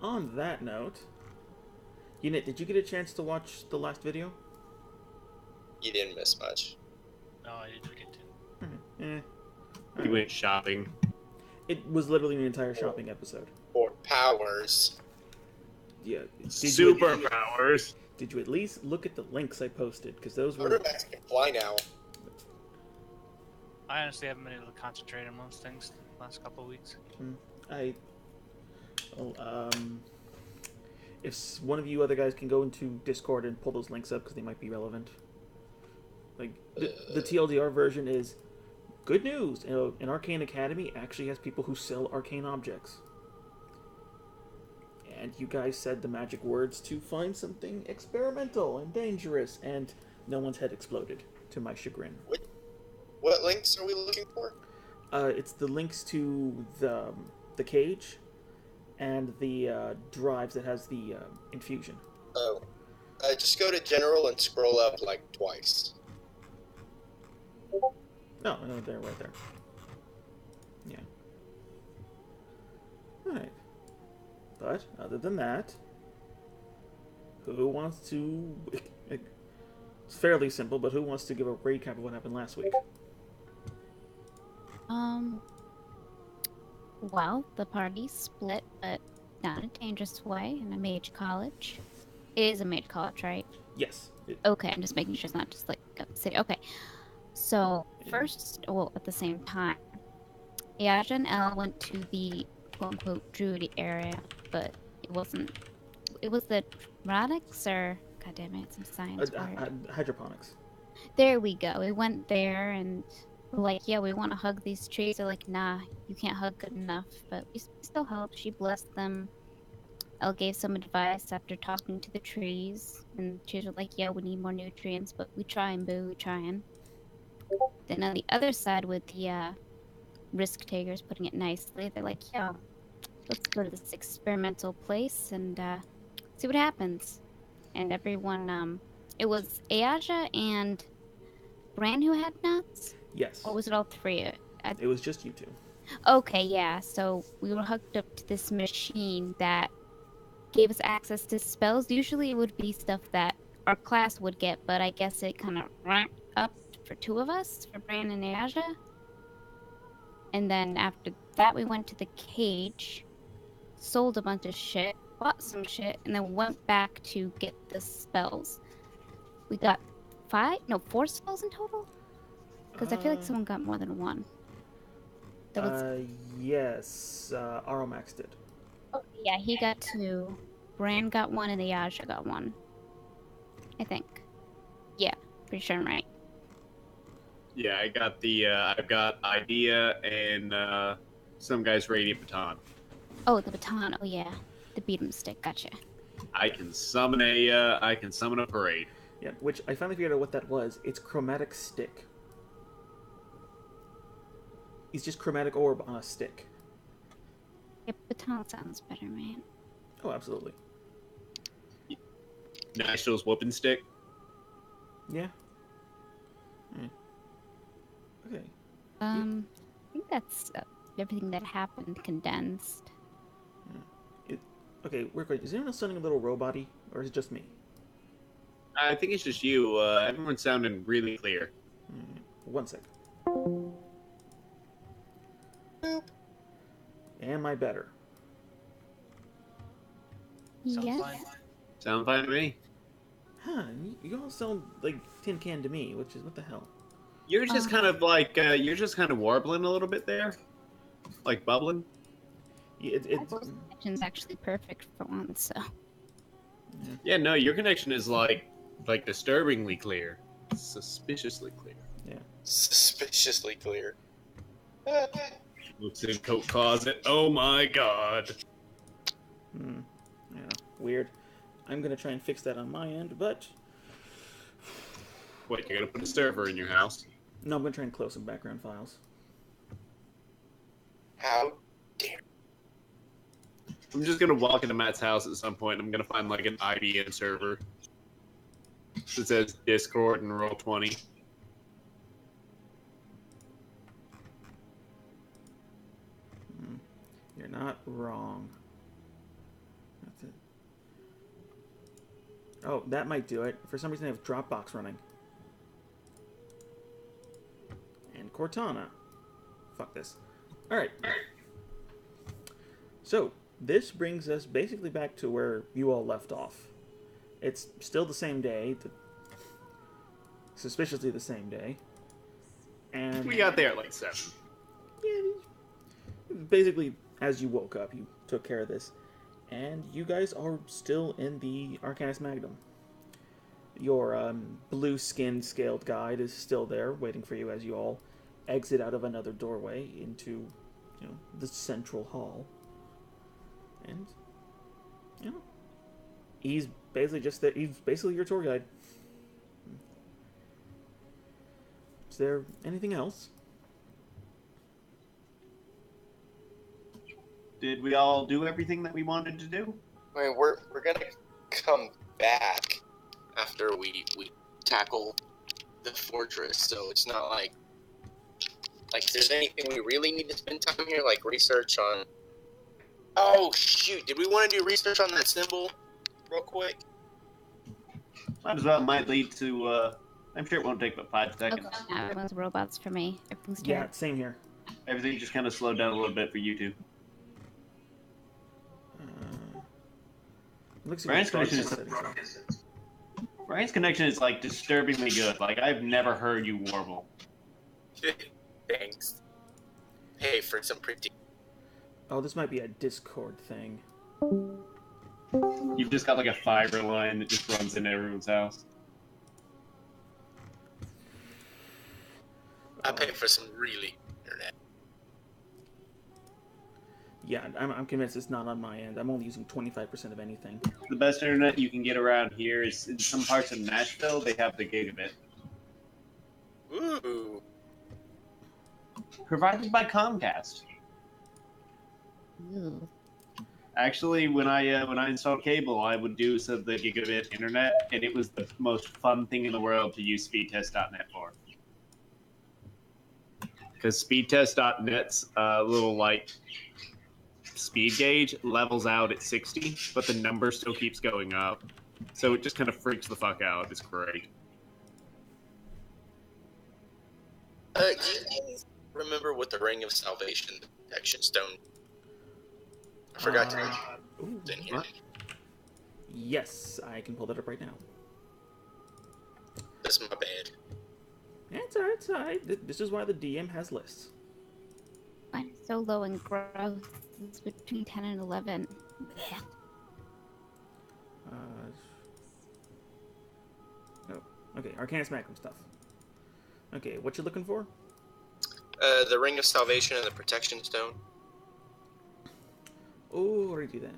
on that note, Unit, did you get a chance to watch the last video? You didn't miss much. No, I didn't forget to. Eh. We went shopping. It was literally an entire shopping episode. For powers. Yeah. Superpowers. Did you at least look at the links I posted? Because those were... Quarterbacks can fly now. I honestly haven't been able to concentrate on most things the last couple of weeks. If one of you other guys can go into Discord and pull those links up, because they might be relevant. Like, the TLDR version is good news. An Arcane Academy actually has people who sell arcane objects. And you guys said the magic words to find something experimental and dangerous, and no one's head exploded, to my chagrin. What links are we looking for? It's the links to the cage and the drives that has the infusion. Oh. Just go to General and scroll up like twice. No, they're right there. Yeah. Alright. But, other than that, who wants to... It's fairly simple, but who wants to give a recap of what happened last week? Well, the party split, but not in a dangerous way, in a mage college. It is a mage college, right? Yes. Okay, I'm just making sure it's not just like a city. Okay. So, first, well, at the same time, Yaja and Elle went to the quote-unquote druid area, but it wasn't... It was the dramatics, or... God damn it, some science word. Hydroponics. There we go. We went there, and we're like, yeah, we want to hug these trees. They're like, nah, you can't hug good enough. But we still helped. She blessed them. Elle gave some advice after talking to the trees, and she was like, yeah, we need more nutrients, but we trying, boo, we trying. Then on the other side with the risk takers, putting it nicely, they're like, yeah, let's go to this experimental place and see what happens. And everyone, it was Ayaja and Bran who had nuts? Yes. Or was it all three? It was just you two. Okay, yeah, so we were hooked up to this machine that gave us access to spells. Usually it would be stuff that our class would get, but I guess it kind of ramped up for two of us, for Bran and Ayaja. And then after that, we went to the cage, sold a bunch of shit, bought some shit, and then went back to get the spells. We got 4 spells in total? Because I feel like someone got more than one. Yes, Aromax did. Oh, yeah, he got 2. Bran got 1 and Ayaja got 1. I think. Yeah, pretty sure I'm right. Yeah, I got I've got Idea and some guy's radiant baton. Oh, the baton. Oh, yeah. The beat 'em stick. Gotcha. I can summon a parade. Yeah, which I finally figured out what that was. It's chromatic stick. It's just chromatic orb on a stick. Yeah, baton sounds better, man. Oh, absolutely. Nationals whooping stick. Yeah. Okay. I think that's everything that happened condensed. Okay, we're great. Is anyone else sounding a little robot-y, or is it just me? I think it's just you. Everyone's sounding really clear. 1 sec. Am I better? Sounds Yeah. fine. Sound fine to me. Huh, you all sound like tin can to me, which is what the hell? You're just kind of like you're just kind of warbling a little bit there, like bubbling. Yeah, My voice connection's actually perfect for once, so. Yeah, no, your connection is like disturbingly clear, suspiciously clear. Yeah. Suspiciously clear. Looks in coat closet. Oh my god. Yeah, weird. I'm gonna try and fix that on my end, but What, you're gonna put a server in your house? no, I'm gonna try and close some background files. How dare. I'm just gonna walk into Matt's house at some point. And I'm gonna find like an IBM server that says Discord and Roll20. You're not wrong. That's it. Oh, that might do it. For some reason, I have Dropbox running. And Cortana. Fuck this. Alright. So, this brings us basically back to where you all left off. It's still the same day. Suspiciously the same day. And We got there at like 7. yeah, basically, as you woke up, you took care of this. And you guys are still in the Arcanus Magnum. Your blue-skinned scaled guide is still there, waiting for you as you all exit out of another doorway into, the central hall. And, he's basically just there. He's basically your tour guide. Is there anything else? Did we all do everything that we wanted to do? I mean, we're gonna come back after we tackle the fortress, so it's not like if there's anything we really need to spend time here, like research on. Oh shoot! Did we want to do research on that symbol, real quick? Might as well. Might lead to. I'm sure it won't take but 5 seconds. Yeah, everyone's robots for me. Everything's Yeah, terrible. same here. Everything just kind of slowed down a little bit for you two. Looks Brian's connection is like disturbingly good. Like I've never heard you warble. Thanks. Hey, for some pretty. Oh, this might be a Discord thing. You've just got like a fiber line that just runs into everyone's house. I pay for some really internet. Yeah, I'm convinced it's not on my end. I'm only using 25% of anything. The best internet you can get around here is in some parts of Nashville. They have the gigabit, Ooh. provided by Comcast. Ooh. Actually, when I installed cable, I would do some of the gigabit internet, and it was the most fun thing in the world to use speedtest.net for. Because speedtest.net's little like speed gauge levels out at 60, but the number still keeps going up. So it just kind of freaks the fuck out. It's great. Do you guys remember what the Ring of Salvation, the protection stone? I forgot to mention Ooh, it in here. what? yes, I can pull that up right now. That's my bad. Yeah, it's alright, it's alright. This is why the DM has lists. Mine is so low in growth. It's between 10 and 11. Yeah. Oh, okay, Arcanus Magnum stuff. Okay, what you looking for? The Ring of Salvation and the protection stone. Oh, already do that.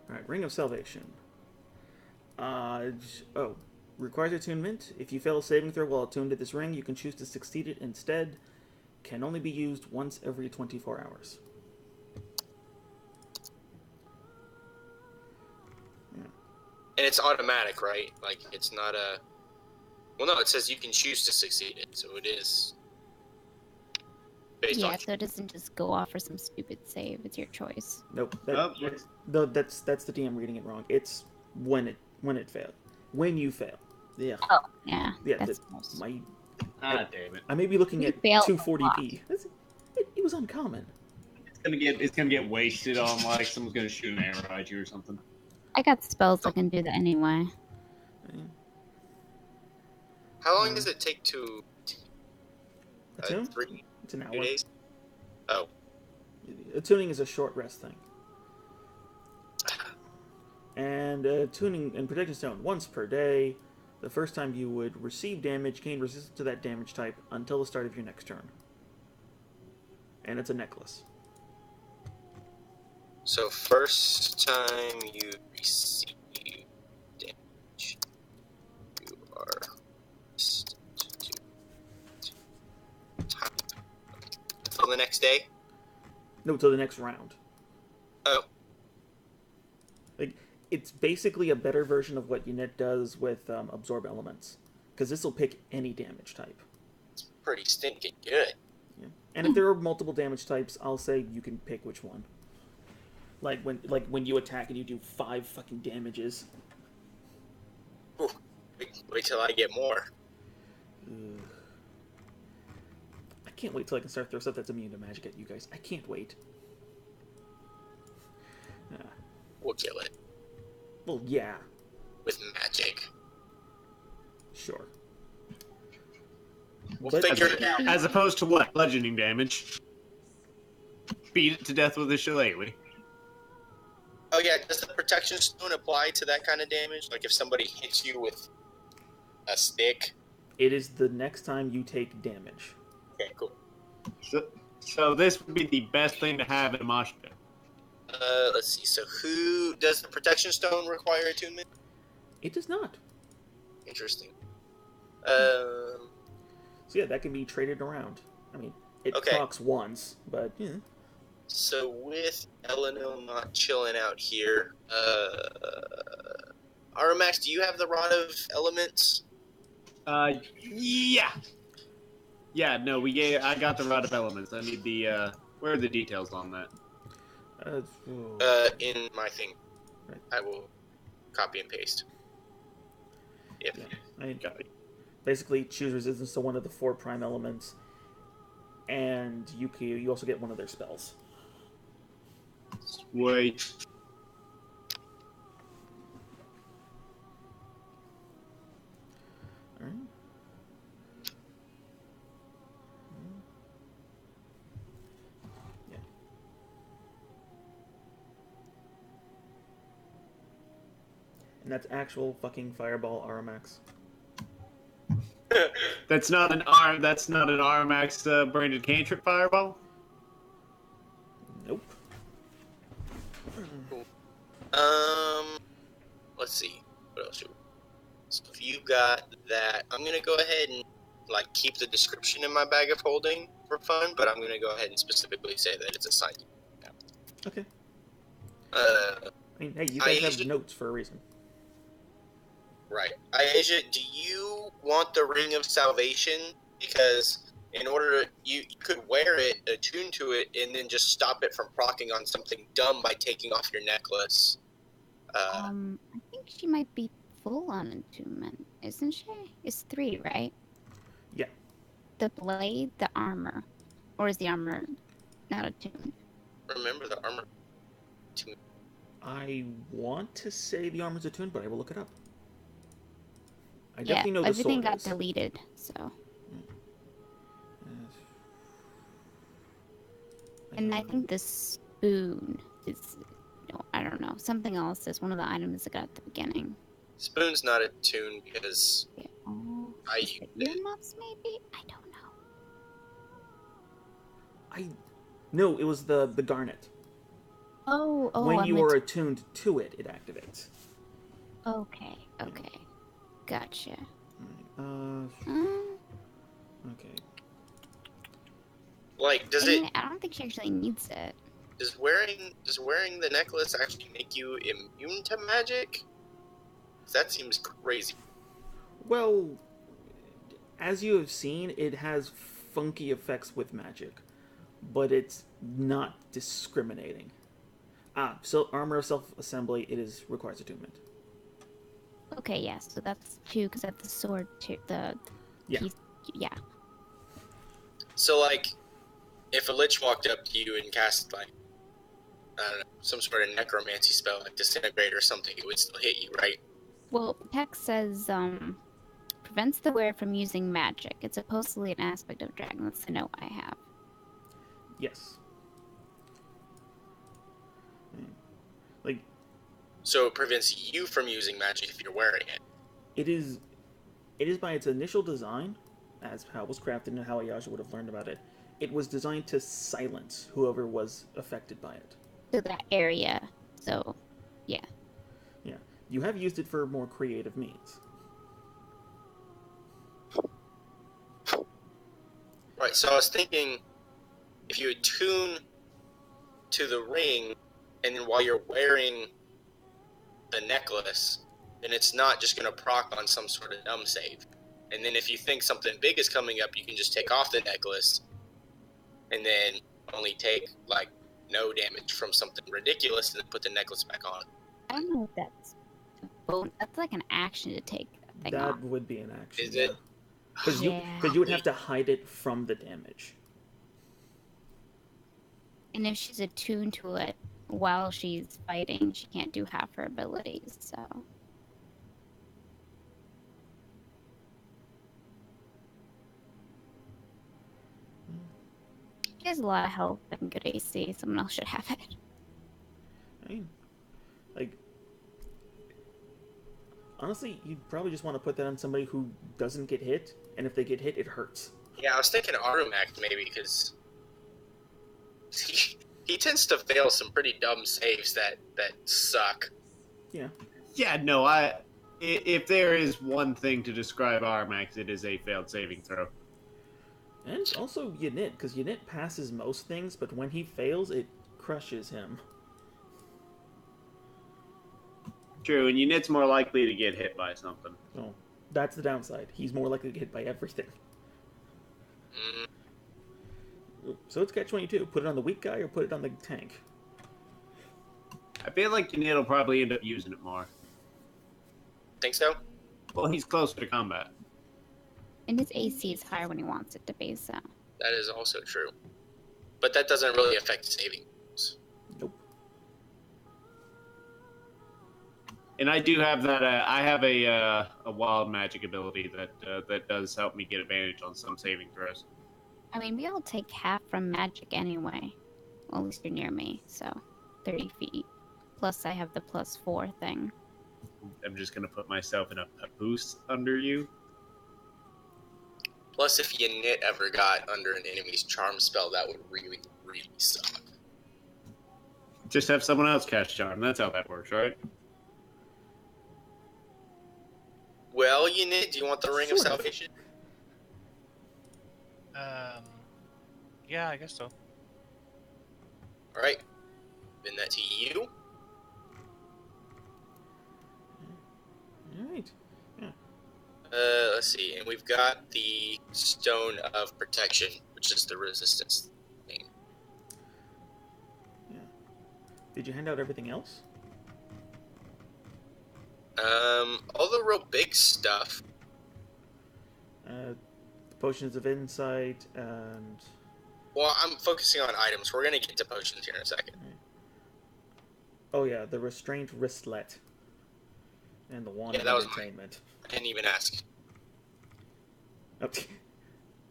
Alright, Ring of Salvation. Requires attunement. If you fail a saving throw while attuned to this ring, you can choose to succeed it instead. Can only be used once every 24 hours. And it's automatic, right? Like, it's not a... Well, no, it says you can choose to succeed it, so it is... Based Yeah, on... so it doesn't just go off for some stupid save. It's your choice. Nope. Oh, That's the DM reading it wrong. It's when it failed. When you fail. Yeah. Oh, yeah. Yeah. That's most... My ah, damn it! I may be looking You at failed 240p. It was uncommon. It's gonna get wasted on like someone's gonna shoot an arrow at you or something. I got spells that can do that anyway. How long does it take to... Attune? 3 It's an hour. days? Oh. Attuning is a short rest thing. And tuning and protection stone once per day. The first time you would receive damage, gain resistance to that damage type until the start of your next turn. And it's a necklace. So first time you receive damage, you are resistant to type. Until the next day? No, till the next round. Oh. Like, It's basically a better version of what Unit does with absorb elements, because this will pick any damage type. It's pretty stinking good. Yeah. And if there are multiple damage types, I'll say you can pick which one. Like when you attack and you do 5 fucking damages. Ooh, wait till I get more. Ugh. I can't wait till I can start throwing stuff that's immune to magic at you guys. I can't wait. We'll kill it. Well, yeah, With magic. sure. We'll But- figure it out. As opposed to what? Bludgeoning damage. Beat it to death with a shillelagh. Oh yeah, does the protection stone apply to that kind of damage? Like if somebody hits you with a stick? It is the next time you take damage. Okay, cool. So this would be the best thing to have in a mosh pit. Let's see. So who does the protection stone require attunement? It does not. Interesting. So yeah, that can be traded around. I mean, it Okay. procs once, but yeah. So with Eleanor not chilling out here, Aramax, do you have the Rod of Elements? Yeah. Yeah, no, I got the Rod of Elements. I need the, where are the details on that? In my thing. Right. I will copy and paste. If Yeah, I mean, basically choose resistance to one of the 4 prime elements, and you also get one of their spells. Wait. All right. Yeah. And that's actual fucking fireball Aramax. That's not an Armax branded cantrip fireball? Nope. let's see. What else? So if you got that, I'm gonna go ahead and like keep the description in my bag of holding for fun, but I'm gonna go ahead and specifically say that it's assigned. Okay. Uh, I mean, hey, you guys have usually- notes for a reason. right. Aisha, do you want the Ring of Salvation? Because in order to, you could wear it, attune to it, and then just stop it from proccing on something dumb by taking off your necklace. I think she might be full on attunement, isn't she? It's 3, right? Yeah. The blade, the armor. Or is the armor not attuned? Remember the armor. I want to say the armor's attuned, but I will look it up. I Yeah, definitely know the everything sword got is. deleted, so. And I think the spoon is, no, I don't know, something else is one of the items that got at the beginning. Spoon's not attuned because Yeah. Oh, I is it earmuffs maybe? I don't know. No, it was the garnet. Oh, when I'm you are attuned to it, it activates. Okay, gotcha. Okay. like does I it mean, I don't think she actually needs it. does wearing the necklace actually make you immune to magic? That seems crazy. Well, as you have seen, it has funky effects with magic, but it's not discriminating. So armor of self-assembly, it requires attunement. Okay, yeah, so that's 2 because that's the sword too. The Yeah. piece, yeah. So like, if a lich walked up to you and cast like, I don't know, some sort of necromancy spell like disintegrate or something, it would still hit you, right? Well, text says prevents the wearer from using magic. It's supposedly an aspect of dragon. That's the note I have. Yes. Like, So it prevents you from using magic if you're wearing it. it is by its initial design, as how it was crafted and how Ayasha would have learned about it, it was designed to silence whoever was affected by it. So that area. So, yeah. Yeah. You have used it for more creative means. Right, so I was thinking, if you attune to the ring, and then while you're wearing the necklace, then it's not just going to proc on some sort of dumb save. And then if you think something big is coming up, you can just take off the necklace and then only take, like, no damage from something ridiculous and then put the necklace back on. I don't know if that's a that's like an action to take that thing That off. would be an action. Is it? Because you would have to hide it from the damage. And if she's attuned to it while she's fighting, she can't do half her abilities, so. She has a lot of health and good AC. Someone else should have it. I mean, like, honestly, you'd probably just want to put that on somebody who doesn't get hit, and if they get hit, it hurts. Yeah, I was thinking Arumak maybe, because he tends to fail some pretty dumb saves that suck. Yeah. Yeah, no, if there is one thing to describe Armax, it is a failed saving throw. And also Yanit, because Yanit passes most things, but when he fails, it crushes him. True, and Unit's more likely to get hit by something. So, that's the downside. He's more likely to get hit by everything. So it's catch-22. Put it on the weak guy or put it on the tank? I feel like Unit will probably end up using it more. Think so? Well, he's closer to combat. And his AC is higher when he wants it to be, so. That is also true. But that doesn't really affect saving. Nope. And I do have that. I have a wild magic ability that does help me get advantage on some saving throws. I mean, we all take half from magic anyway. Well, at least you're near me, so 30 feet. Plus, I have the +4 thing. I'm just gonna put myself in a papoose under you. Plus, if Yanit ever got under an enemy's charm spell, that would really, really suck. Just have someone else cast charm. That's how that works, right? Well, Yanit, do you want the Ring of Sort of. Salvation? Yeah, I guess so. Alright. Then that to you. Alright. Yeah. Let's see. And we've got the Stone of Protection, which is the resistance thing. Yeah. Did you hand out everything else? All the real big stuff. Potions of Insight and... Well, I'm focusing on items. We're gonna get to potions here in a second. Oh yeah, the Restrained Wristlet. And the Wand of that was Entertainment. I didn't even ask. Oh,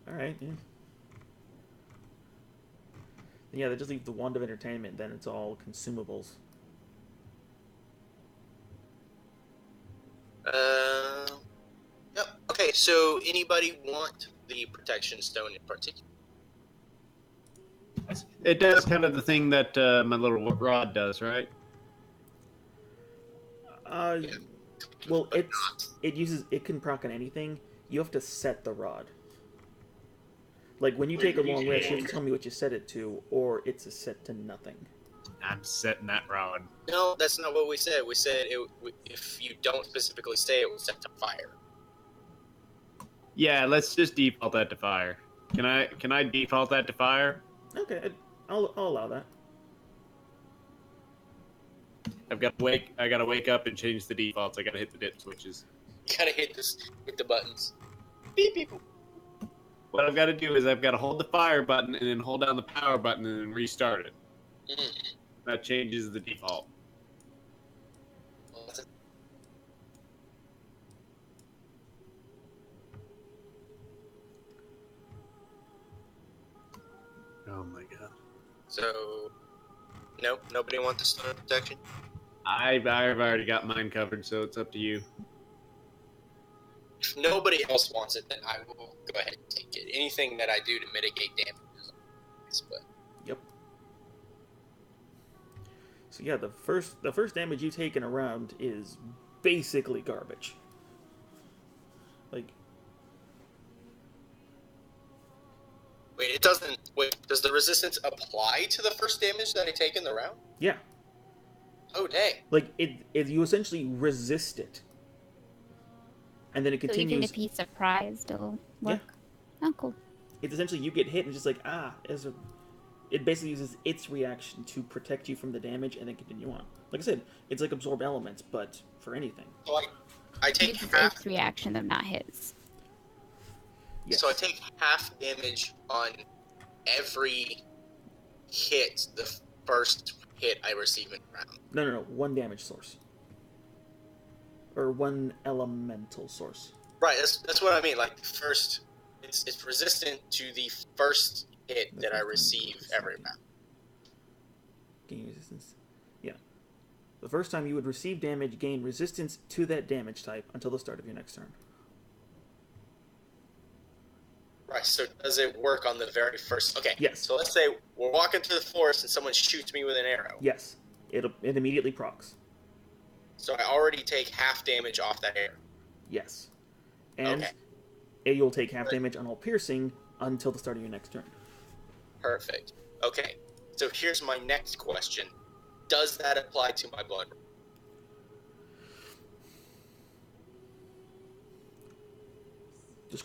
alright, yeah. Yeah, they just leave the Wand of Entertainment, then it's all consumables. Yep. Okay, so anybody want the Protection Stone in particular? It does kind of the thing that my little rod does, right? Well, it can proc on anything. You have to set the rod. Like, when you take a long rest, you have to tell me what you set it to, or it's a set to nothing. I'm setting that rod. No, that's not what we said. We said if you don't specifically say it, was set to fire. Yeah, let's just default that to fire. Can I default that to fire? Okay, I'll allow that. I gotta wake up and change the defaults. I gotta hit the dip switches. You gotta hit the buttons. Beep beep. What I've got to do is I've got to hold the fire button and then hold down the power button and then restart it. That changes the default. Oh my god. So, no, nobody wants the Stone of Protection? I've already got mine covered, so it's up to you. If nobody else wants it, then I will go ahead and take it. Anything that I do to mitigate damage is nice, but Yep. So yeah, the first damage you take in a round is basically garbage. Like, wait, does the resistance apply to the first damage that I take in the round? yeah. Oh, dang. Like you essentially resist it, and then it So continues. even if he's surprised, it'll work. Oh, cool. It's essentially you get hit and just like it basically uses its reaction to protect you from the damage and then continue on. Like I said, it's like absorb elements, but for anything. So I take It's half. its reaction, though, not his. Yes. So I take half damage on every hit. The first hit I receive in a round. No. One damage source. Or one elemental source. Right. That's what I mean. Like the first, it's resistant to the first hit that I receive every round. Gain resistance. Yeah. The first time you would receive damage, gain resistance to that damage type until the start of your next turn. Right. So does it work on the very first? Okay. Yes. So let's say we're walking through the forest and someone shoots me with an arrow. Yes. It immediately procs. So I already take half damage off that arrow. Yes. And Okay. you'll take half damage on all piercing until the start of your next turn. Perfect. Okay. So here's my next question. Does that apply to my blood? Just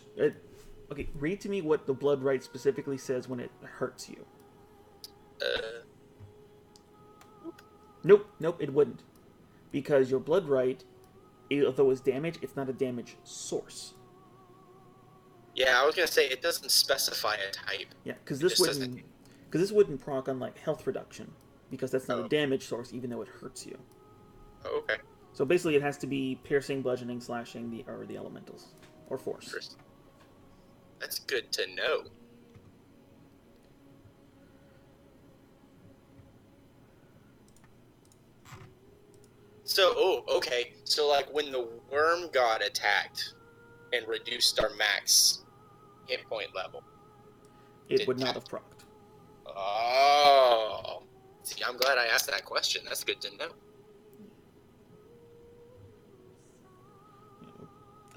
okay. Read to me what the blood right specifically says when it hurts you. Nope. It wouldn't, because your blood right, although it's damage, it's not a damage source. Yeah, I was gonna say it doesn't specify a type. Yeah, because It this just wouldn't proc on like health reduction, because that's not Oh. a damage source, even though it hurts you. Oh, okay. So basically, it has to be piercing, bludgeoning, slashing, or the elementals, or force. Interesting. That's good to know. So, okay. So, like, when the worm god attacked and reduced our max hit point level. It would not have procced. Oh. See, I'm glad I asked that question. That's good to know.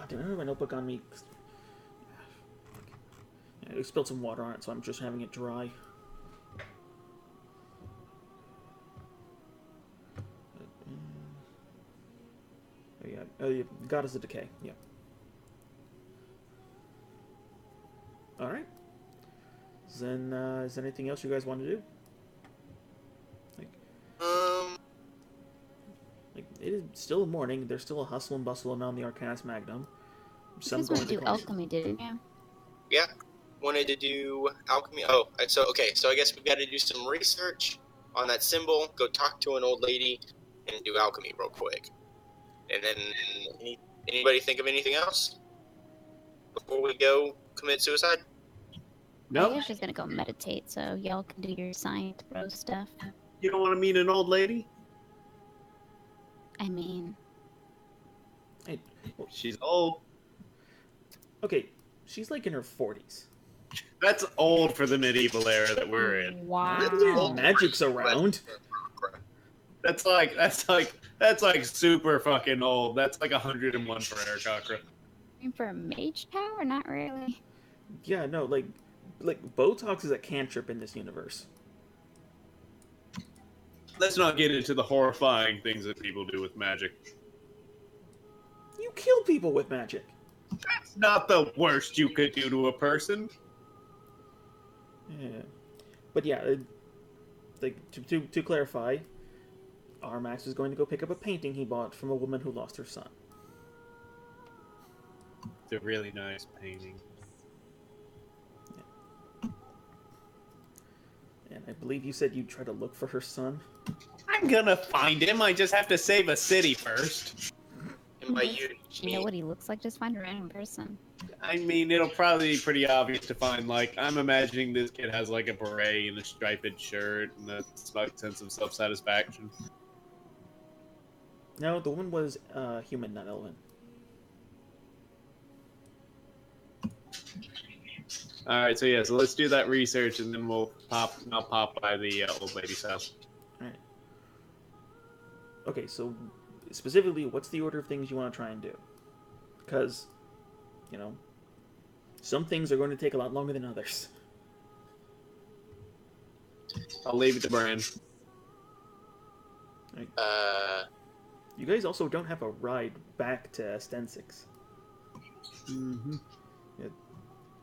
I don't have my notebook on me. I spilled some water on it, so I'm just having it dry. Oh yeah, Goddess of Decay. Yeah. All right. Then, is there anything else you guys want to do? Like it is still morning. There's still a hustle and bustle around the Arcanus Magnum. You guys want to do alchemy, didn't you? Yeah. Wanted to do alchemy. So I guess we got to do some research on that symbol. Go talk to an old lady and do alchemy real quick. And then, anybody think of anything else before we go commit suicide? I No, was just gonna go meditate, so y'all can do your science bro stuff. you don't want to meet an old lady? I mean, She's old. Okay, she's like in her 40s. That's old for the medieval era that we're in. wow. Magic's around. That's like super fucking old. That's like 101 for Aarakocra. For a mage tower, not really. Yeah, no, like Botox is a cantrip in this universe. Let's not get into the horrifying things that people do with magic. You kill people with magic. That's not the worst you could do to a person. Yeah, but yeah, like to clarify, Armax is going to go pick up a painting he bought from a woman who lost her son. It's a really nice painting. And I believe you said you'd try to look for her son. I'm gonna find him. I just have to save a city first. And by you, You know what he looks like? Just find a random person. I mean, it'll probably be pretty obvious to find. Like, I'm imagining this kid has like a beret and a striped shirt and a smug sense of self-satisfaction. No, the woman was human, not elven. All right, so yeah, so let's do that research and then I'll pop by the old lady's house. Alright. Okay, so specifically, what's the order of things you want to try and do? Because, you know, some things are going to take a lot longer than others. I'll leave it to Brian. Like, Uh, you guys also don't have a ride back to Stensix. Mm-hmm. Yeah.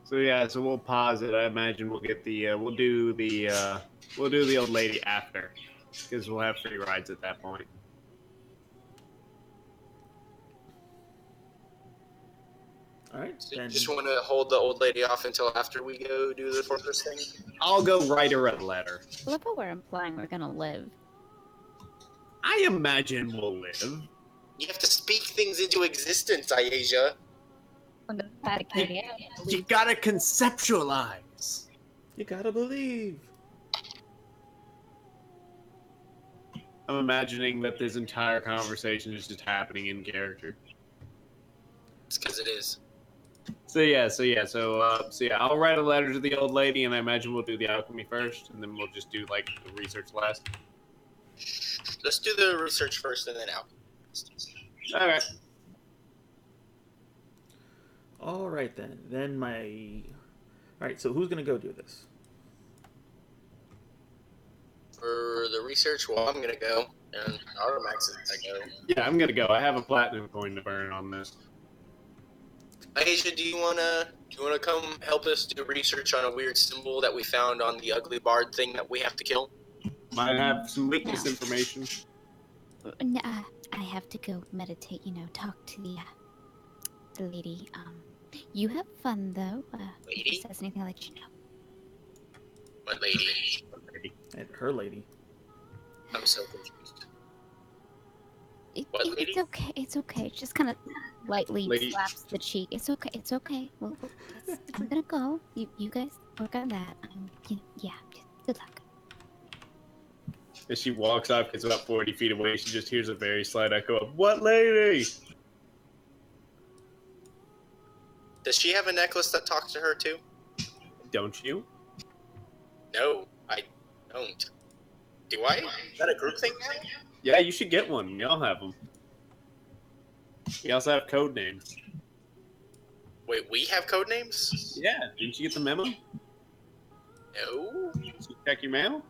So yeah, so we'll pause it. I imagine we'll get the we'll do the old lady after, because we'll have free rides at that point. All right, so you then. just want to hold the old lady off until after we go do the fortress thing? I'll go write her a letter. I love how we're implying we're gonna live. I imagine we'll live. You have to speak things into existence, Asia. I'm gonna pat a kitty. You gotta conceptualize. You gotta believe. I'm imagining that this entire conversation is just happening in character. It's because it is. So yeah, I'll write a letter to the old lady, and I imagine we'll do the alchemy first, and then we'll just do like the research last. Let's do the research first and then out. All right. All right then. Then my. All right. So who's gonna go do this? For the research, well, I'm gonna go, and Armax is gonna go. Yeah, I'm gonna go. I have a platinum coin to burn on this. Asia, do you wanna come help us do research on a weird symbol that we found on the ugly bard thing that we have to kill? Might have some weakness No. information. No, I have to go meditate. Talk to the lady. You have fun though. If Lady? she says anything, I'll let you know. What lady? And her lady. I'm so confused. It's lady? okay. It's okay. Just kind of lightly Lady. slaps the cheek. It's okay. It's okay. Well, I'm gonna go. You guys work on that. Yeah. Just good luck. As she walks off, gets about 40 feet away, she just hears a very slight echo of, "What lady?" Does she have a necklace that talks to her too? Don't you? No, I don't. Do I? Is that a group thing now? Yeah, you should get one. We all have them. We also have code names. Wait, we have code names? Yeah, didn't you get the memo? No. Did you check your mail?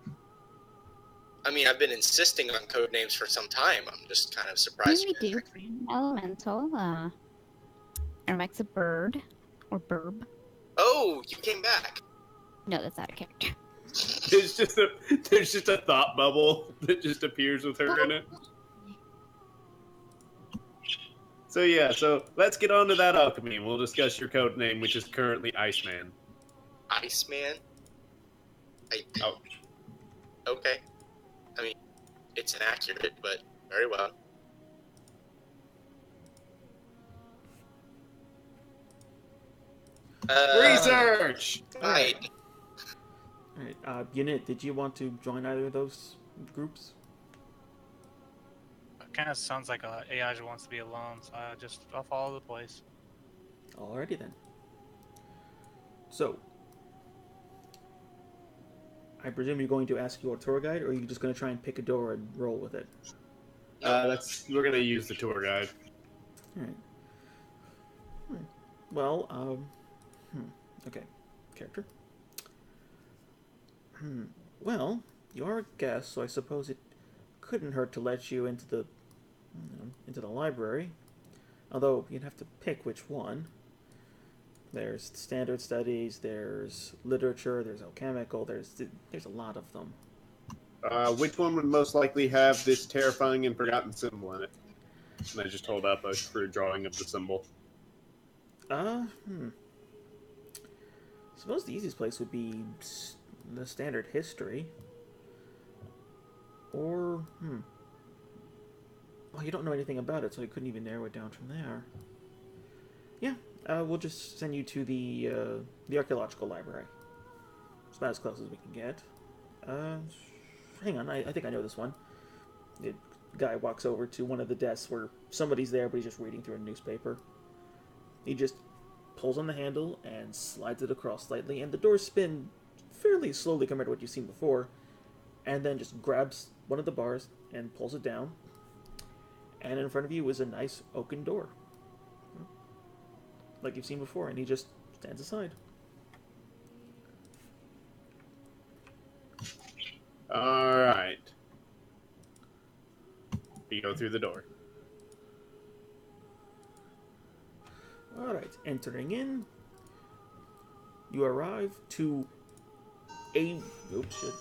I mean, I've been insisting on code names for some time. I'm just kind of surprised. We do. Elemental. Ermac's a bird or burb. Oh, you came back. No, that's out of character. There's just a thought bubble that just appears with her in it. So yeah, let's get on to that alchemy. We'll discuss your code name, which is currently Iceman. Iceman? Oh. Okay. I mean, it's inaccurate, but very well. Research! Right. All right. Unit, did you want to join either of those groups? It kind of sounds like AI just wants to be alone, so I'll follow the place. Alrighty then. So, I presume you're going to ask your tour guide, or are you just going to try and pick a door and roll with it? We're gonna use the tour guide. Alright. Well, okay. Character. Well, you're a guest, so I suppose it couldn't hurt to let you into the library. Although, you'd have to pick which one. There's standard studies, there's literature, there's alchemical, there's a lot of them. Which one would most likely have this terrifying and forgotten symbol in it? And I just hold up a crude drawing of the symbol. Suppose the easiest place would be the standard history. Or, well, you don't know anything about it, so I couldn't even narrow it down from there. Yeah, we'll just send you to the archaeological library. It's about as close as we can get. Hang on, I think I know this one. The guy walks over to one of the desks where somebody's there, but he's just reading through a newspaper. He just pulls on the handle and slides it across slightly, and the doors spin fairly slowly compared to what you've seen before, and then just grabs one of the bars and pulls it down, and in front of you is a nice oaken door, like you've seen before, and he just stands aside. Alright. You go through the door. Alright, entering in. You arrive to a... Oh, shit.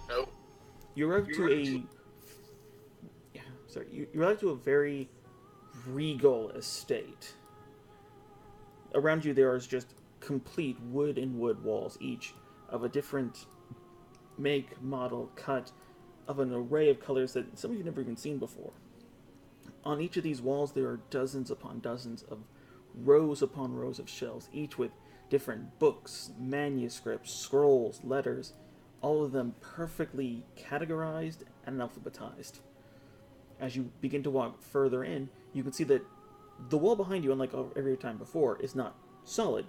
Nope. You arrive to a... Yeah, sorry. You arrive to a very regal estate. Around you there is just complete wood and wood walls, each of a different make, model, cut, of an array of colors that some of you have never even seen before. On each of these walls there are dozens upon dozens of rows upon rows of shelves, each with different books, manuscripts, scrolls, letters, all of them perfectly categorized and alphabetized. As you begin to walk further in, you can see that the wall behind you, unlike every time before, is not solid.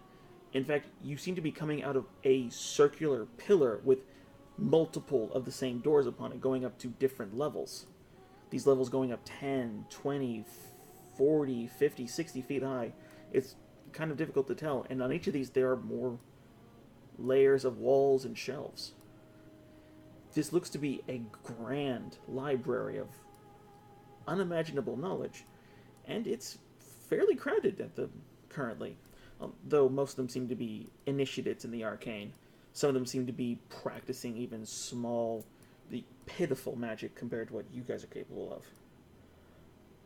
In fact, you seem to be coming out of a circular pillar with multiple of the same doors upon it, going up to different levels. These levels going up 10, 20, 40, 50, 60 feet high. It's kind of difficult to tell, and on each of these there are more layers of walls and shelves. This looks to be a grand library of unimaginable knowledge, and it's fairly crowded at the currently, though most of them seem to be initiates in the arcane. Some of them seem to be practicing even small, the pitiful magic compared to what you guys are capable of.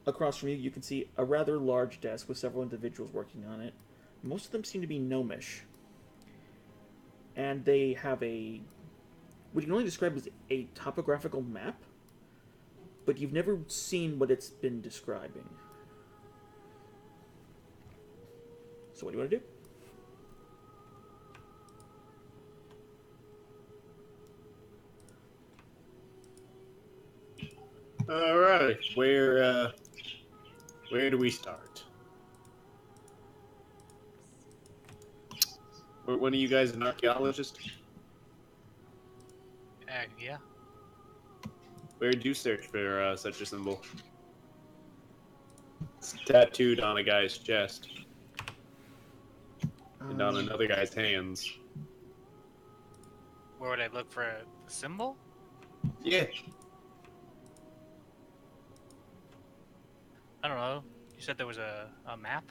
Across from you, you can see a rather large desk with several individuals working on it. Most of them seem to be gnomish, and they have what you can only describe as a topographical map, but you've never seen what it's been describing. So what do you want to do? All right, where do we start? One of you guys an archaeologist? Yeah. Where do you search for such a symbol? It's tattooed on a guy's chest and on another guy's hands. Where would I look for a symbol? Yeah. I don't know. You said there was a map?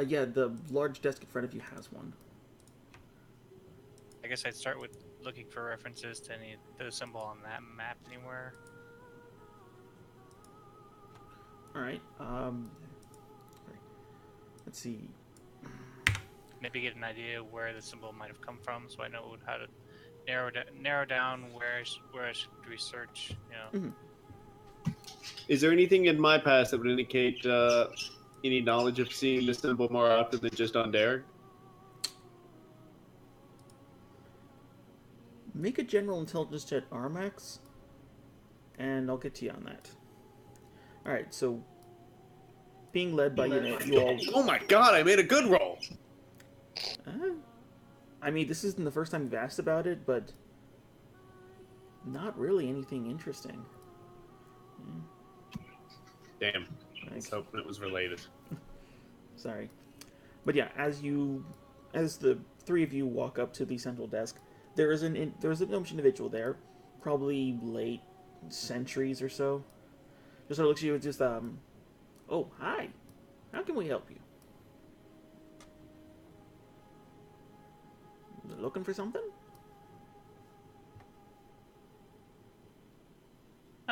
Yeah, the large desk in front of you has one. I guess I'd start with looking for references to the symbol on that map anywhere. Alright, let's see. Maybe get an idea where the symbol might have come from, so I know how to narrow down where should we search. You know. Is there anything in my past that would indicate any knowledge of seeing this symbol more often than just on Derek? Make a general intelligence check, Armax, and I'll get to you on that. Alright, so being led by you all... Oh my god, I made a good roll! I mean, this isn't the first time you've asked about it, but not really anything interesting. Damn. I was hoping it was related. Sorry. But yeah, as the three of you walk up to the central desk, there's a gnomish individual there, probably late centuries or so. Just sort of looks at you and just, oh, hi. How can we help you? Looking for something?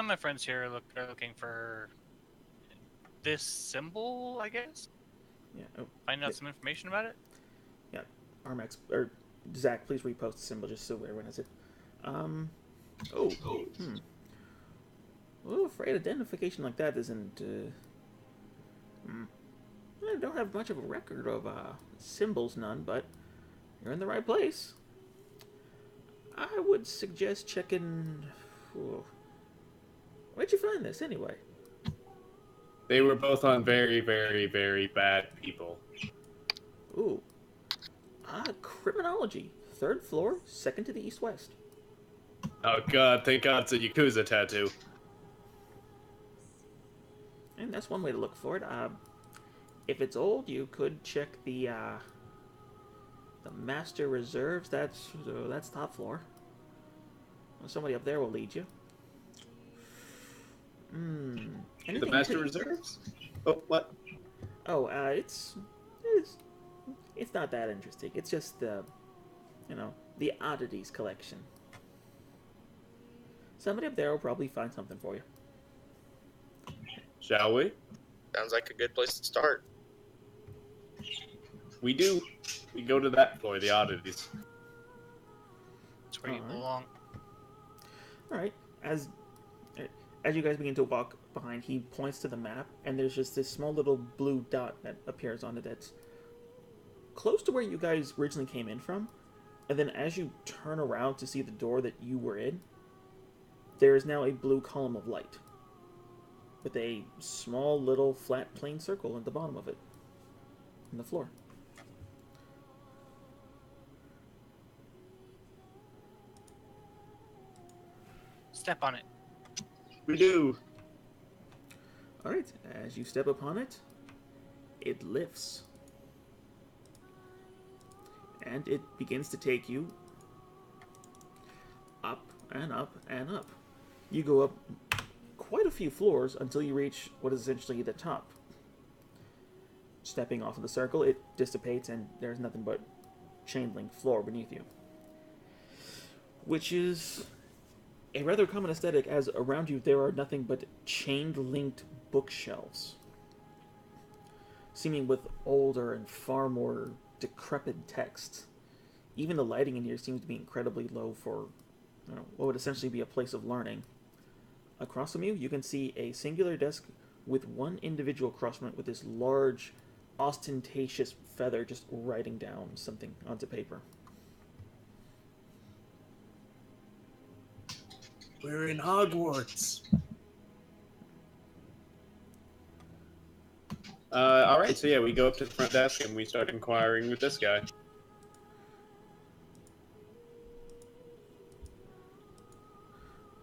My friends here are looking for this symbol, I guess. Yeah. Oh, Find out some information about it. yeah. Armax or Zach, please repost the symbol just so everyone has it. Well, afraid identification like that isn't. I don't have much of a record of symbols, none, but you're in the right place. I would suggest checking. Where'd you find this anyway? They were both on very, very, very bad people. Ooh. Criminology. 3rd floor, second to the east-west. Oh god, thank god it's a Yakuza tattoo. And that's one way to look for it. If it's old, you could check the Master Reserves. That's top floor. Well, somebody up there will lead you. Hmm. The Anything Master pretty- Reserves? Oh, what? Oh, it's it's not that interesting. It's just the oddities collection. Somebody up there will probably find something for you. Shall we? Sounds like a good place to start. We do. We go to that floor, the oddities. It's where you Alright. belong. All right. As you guys begin to walk behind, he points to the map, and there's just this small little blue dot that appears on it that's close to where you guys originally came in from. And then as you turn around to see the door that you were in, there is now a blue column of light with a small little flat plane circle at the bottom of it on the floor. Step on it. We do. All right. As you step upon it, it lifts. And it begins to take you up and up and up. You go up quite a few floors until you reach what is essentially the top. Stepping off of the circle, it dissipates and there's nothing but chain link floor beneath you. Which is a rather common aesthetic, as around you there are nothing but chain linked bookshelves. Seeming with older and far more decrepit text. Even the lighting in here seems to be incredibly low for what would essentially be a place of learning. Across from you, you can see a singular desk with one individual across from it with this large, ostentatious feather just writing down something onto paper. We're in Hogwarts. All right, so yeah, we go up to the front desk and we start inquiring with this guy.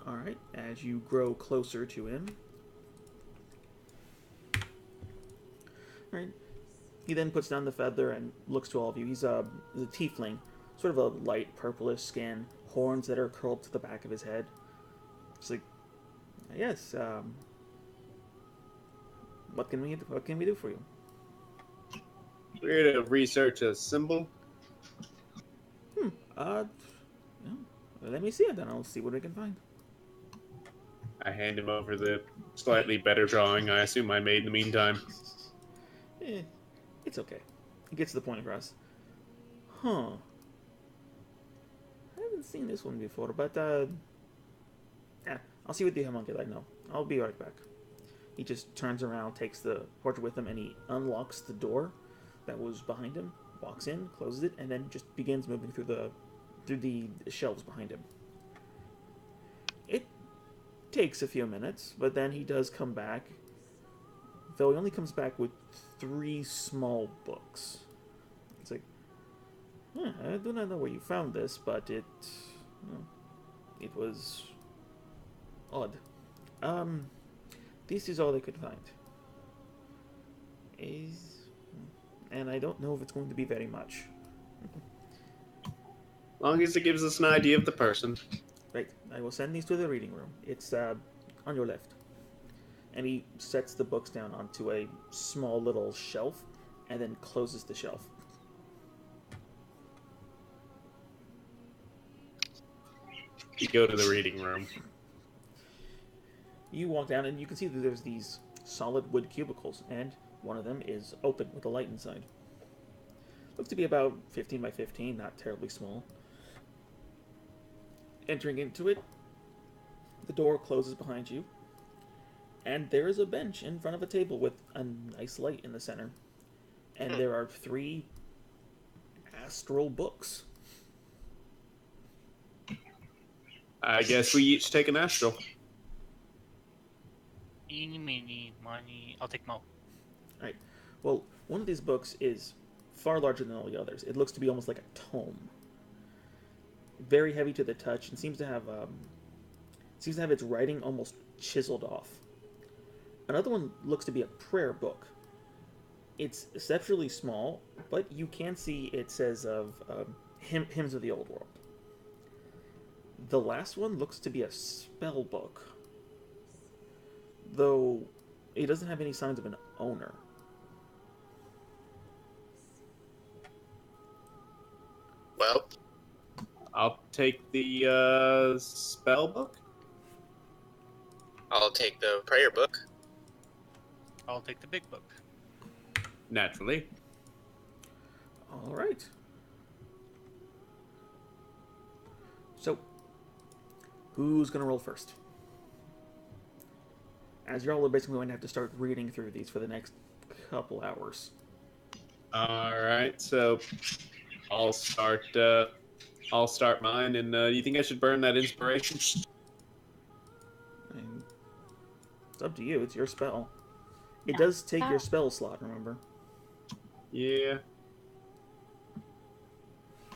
Alright, as you grow closer to him. Alright, he then puts down the feather and looks to all of you. He's a tiefling, sort of a light purplish skin, horns that are curled to the back of his head. It's like, yes, what can we do for you? We're here to research a symbol. Yeah, let me see it, then I'll see what I can find. I hand him over the slightly better drawing I assume I made in the meantime. It's okay. He gets the point across. Huh. I haven't seen this one before, but, yeah, I'll see what the homunculi know. I'll be right back. He just turns around, takes the portrait with him, and he unlocks the door that was behind him, walks in, closes it, and then just begins moving through the shelves behind him. It takes a few minutes, but then he does come back, though he only comes back with 3 small books. It's like, I do not know where you found this, but it was odd. This is all I could find. And I don't know if it's going to be very much. Long as it gives us an idea of the person. Right, I will send these to the reading room. It's on your left. And he sets the books down onto a small little shelf and then closes the shelf. You go to the reading room. You walk down and you can see that there's these solid wood cubicles, and one of them is open with a light inside. Looks to be about 15 by 15, not terribly small. Entering into it, the door closes behind you, and there is a bench in front of a table with a nice light in the center. And there are 3 astral books. I guess we each take an astral. Eeny, meeny, miny. I'll take Mo. Right. Well, one of these books is far larger than all the others. It looks to be almost like a tome. Very heavy to the touch, and seems to have its writing almost chiseled off. Another one looks to be a prayer book. It's exceptionally small, but you can see it says of hymns of the old world. The last one looks to be a spell book. though it doesn't have any signs of an owner. Well, I'll take the spell book. I'll take the prayer book. I'll take the big book. Naturally. All right. So, who's going to roll first? As you're all basically going to have to start reading through these for the next couple hours. All right, so I'll start. I'll start mine. And you think I should burn that inspiration? I mean, it's up to you. It's your spell. It does take your spell slot, remember? Yeah.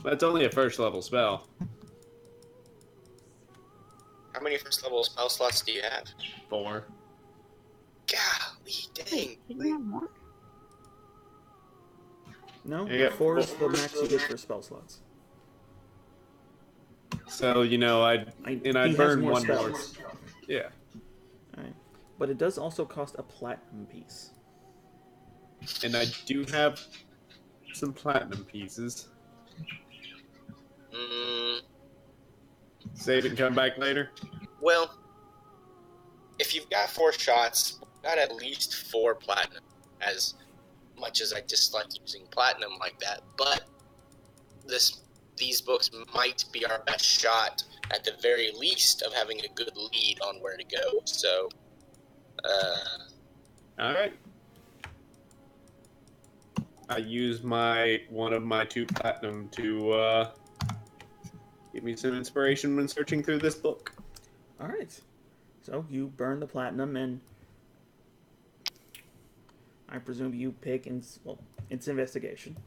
That's only a first level spell. How many first level spell slots do you have? 4. Golly, dang. Didn't you have more? No? Yeah. 4 is the max you get for spell slots. So I'd he has burn more one more. spells. Yeah. Alright. But it does also cost a platinum piece. And I do have some platinum pieces. Save it and come back later. Well, if you've got 4 shots, got at least 4 platinum. As much as I dislike using platinum like that, but these books might be our best shot, at the very least, of having a good lead on where to go. So, All right. I use one of my 2 platinum to give me some inspiration when searching through this book. Alright. So you burn the platinum, and I presume you pick, it's investigation.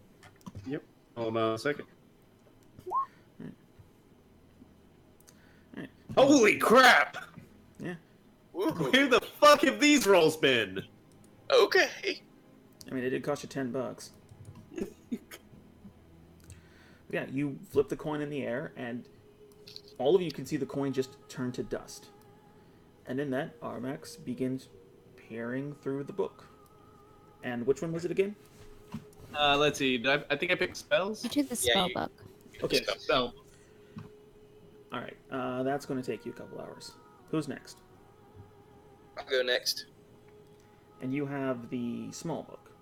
Yep. Hold on a second. Alright. Holy crap! Yeah. woohoo. Where the fuck have these rolls been? Okay. I mean, it did cost you $10. Yeah, you flip the coin in the air, and all of you can see the coin just turn to dust. And in that, Armax begins peering through the book. And which one was it again? Let's see. I think I picked spells. You do the spell book. Okay. Spell. Alright, that's going to take you a couple hours. Who's next? I'll go next. And you have the small book.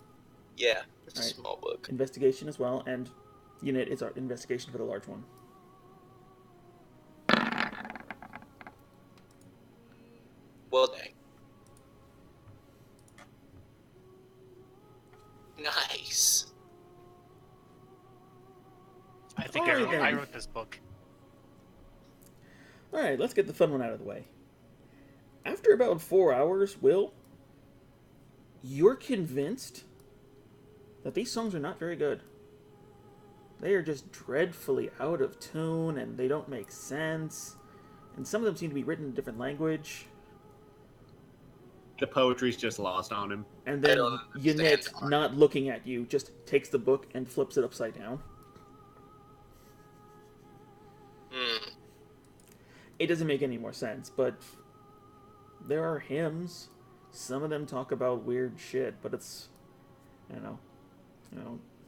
Yeah, it's a Alright. small book. Investigation as well, and unit is our investigation for the large one. Well, dang. Nice. I think Alright, then. I wrote this book. Alright, let's get the fun one out of the way. After about 4 hours, Will, you're convinced that these songs are not very good. They are just dreadfully out of tune, and they don't make sense. And some of them seem to be written in a different language. The poetry's just lost on him. And I then don't understand Yannick, art. not looking at you, just takes the book and flips it upside down. It doesn't make any more sense, but there are hymns. Some of them talk about weird shit, but it's,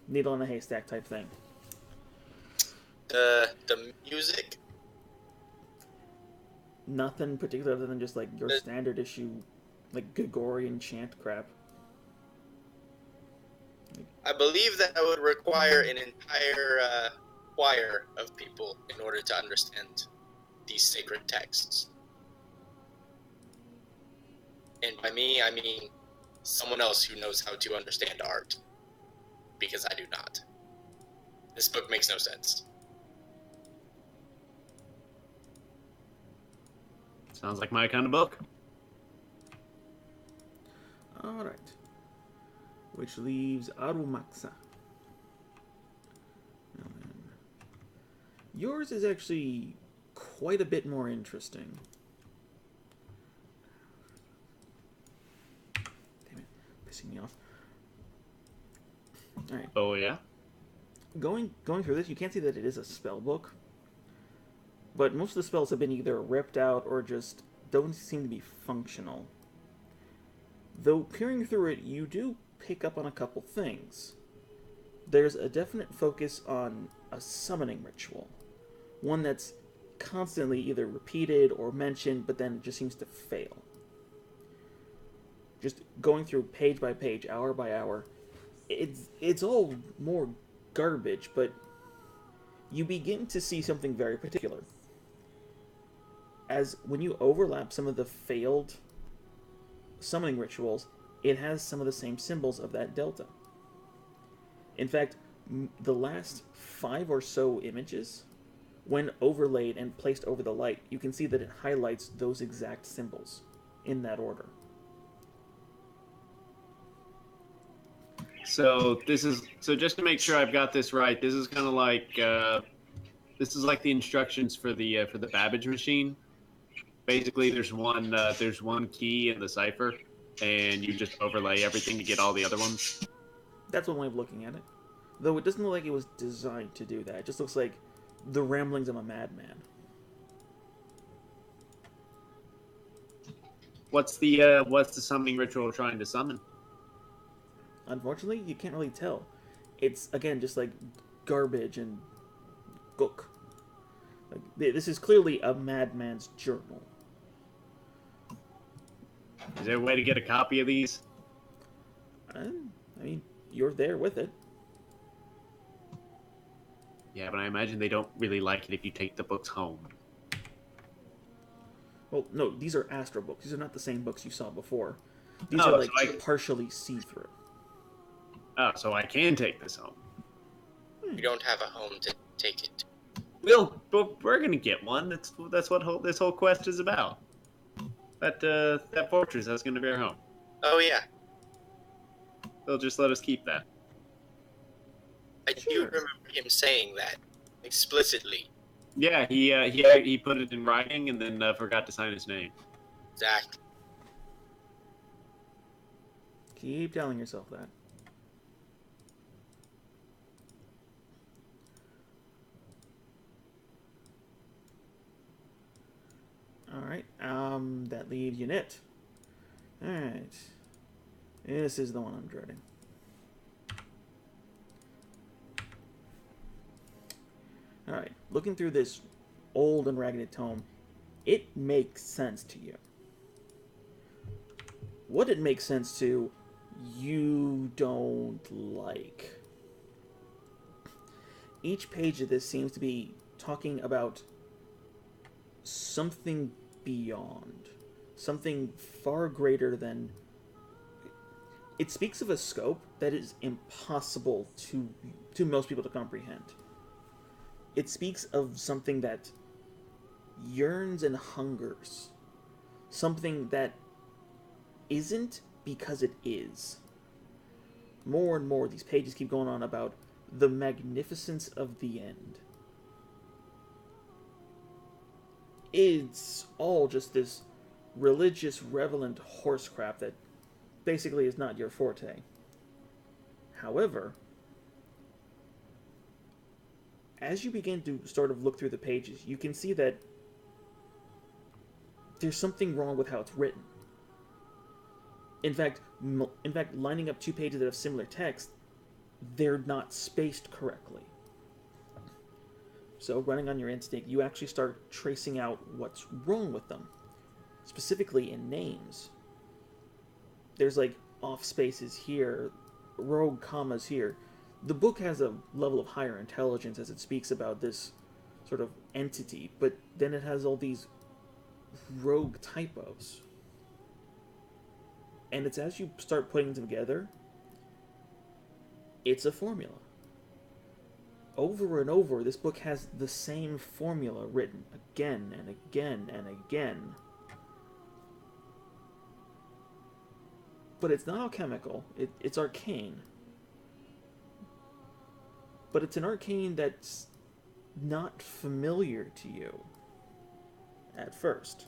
needle in a haystack type thing. The music, Nothing particular other than just like your standard issue, like Gregorian chant crap. I believe that I would require an entire choir of people in order to understand these sacred texts. And by me, I mean someone else who knows how to understand art. Because I do not. This book makes no sense. Sounds like my kind of book. Alright. Which leaves Arumaxa. Now then, yours is actually quite a bit more interesting. Damn it, pissing me off. Alright. Oh yeah. Going through this, you can't see that it is a spell book. But most of the spells have been either ripped out or just don't seem to be functional. Though peering through it, you do pick up on a couple things. There's a definite focus on a summoning ritual, one that's constantly either repeated or mentioned, but then just seems to fail. Just going through page by page, hour by hour, it's all more garbage, but you begin to see something very particular. As when you overlap some of the failed summoning rituals, it has some of the same symbols of that delta. In fact, the last 5 or so images, when overlaid and placed over the light, you can see that it highlights those exact symbols in that order. So just to make sure I've got this right. This is kind of like the instructions for the Babbage machine. Basically, there's one key in the cipher, and you just overlay everything to get all the other ones. That's one way of looking at it. Though it doesn't look like it was designed to do that. It just looks like the ramblings of a madman. What's the summoning ritual trying to summon? Unfortunately, you can't really tell. It's, again, just like garbage and gook. Like, this is clearly a madman's journal. Is there a way to get a copy of these? I mean, you're there with it. Yeah, but I imagine they don't really like it if you take the books home. Well, no, these are Astro books. These are not the same books you saw before. These Oh, are like so partially see-through. Oh, so I can take this home. You don't have a home to take it to. Well, but we're gonna get one. That's what this whole quest is about. That fortress, that's gonna be our home. Oh, yeah. They'll just let us keep that. I do remember him saying that explicitly. Yeah, he put it in writing and then forgot to sign his name. Exactly. Keep telling yourself that. Alright, that leaves Unit. Alright. This is the one I'm dreading. Alright, looking through this old and ragged tome, it makes sense to you. What it makes sense to, you don't like. Each page of this seems to be talking about something beyond. Something far greater than... It speaks of a scope that is impossible to most people to comprehend. It speaks of something that yearns and hungers. Something that isn't because it is. More and more, these pages keep going on about the magnificence of the end. It's all just this religious, relevant horse crap that basically is not your forte. However, as you begin to sort of look through the pages, you can see that there's something wrong with how it's written. In fact, lining up 2 pages that have similar text, they're not spaced correctly. So, running on your instinct, you actually start tracing out what's wrong with them. Specifically in names. There's like off spaces here, rogue commas here. The book has a level of higher intelligence as it speaks about this sort of entity, but then it has all these rogue typos. And it's as you start putting them together, it's a formula. Over and over, this book has the same formula written again and again and again. But it's not alchemical, it's arcane. But it's an arcane that's not familiar to you at first.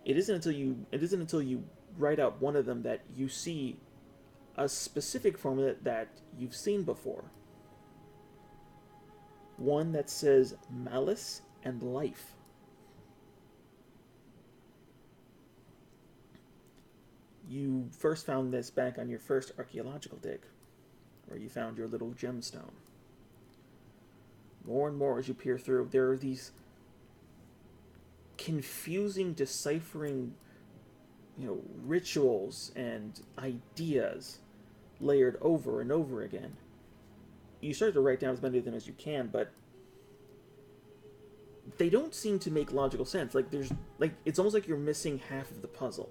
It isn't until you write out one of them that you see a specific formula that you've seen before. One that says malice and life. You first found this back on your first archaeological dig, where you found your little gemstone. More and more as you peer through, there are these confusing, deciphering, rituals and ideas layered over and over again. You start to write down as many of them as you can, but they don't seem to make logical sense. It's almost like you're missing half of the puzzle.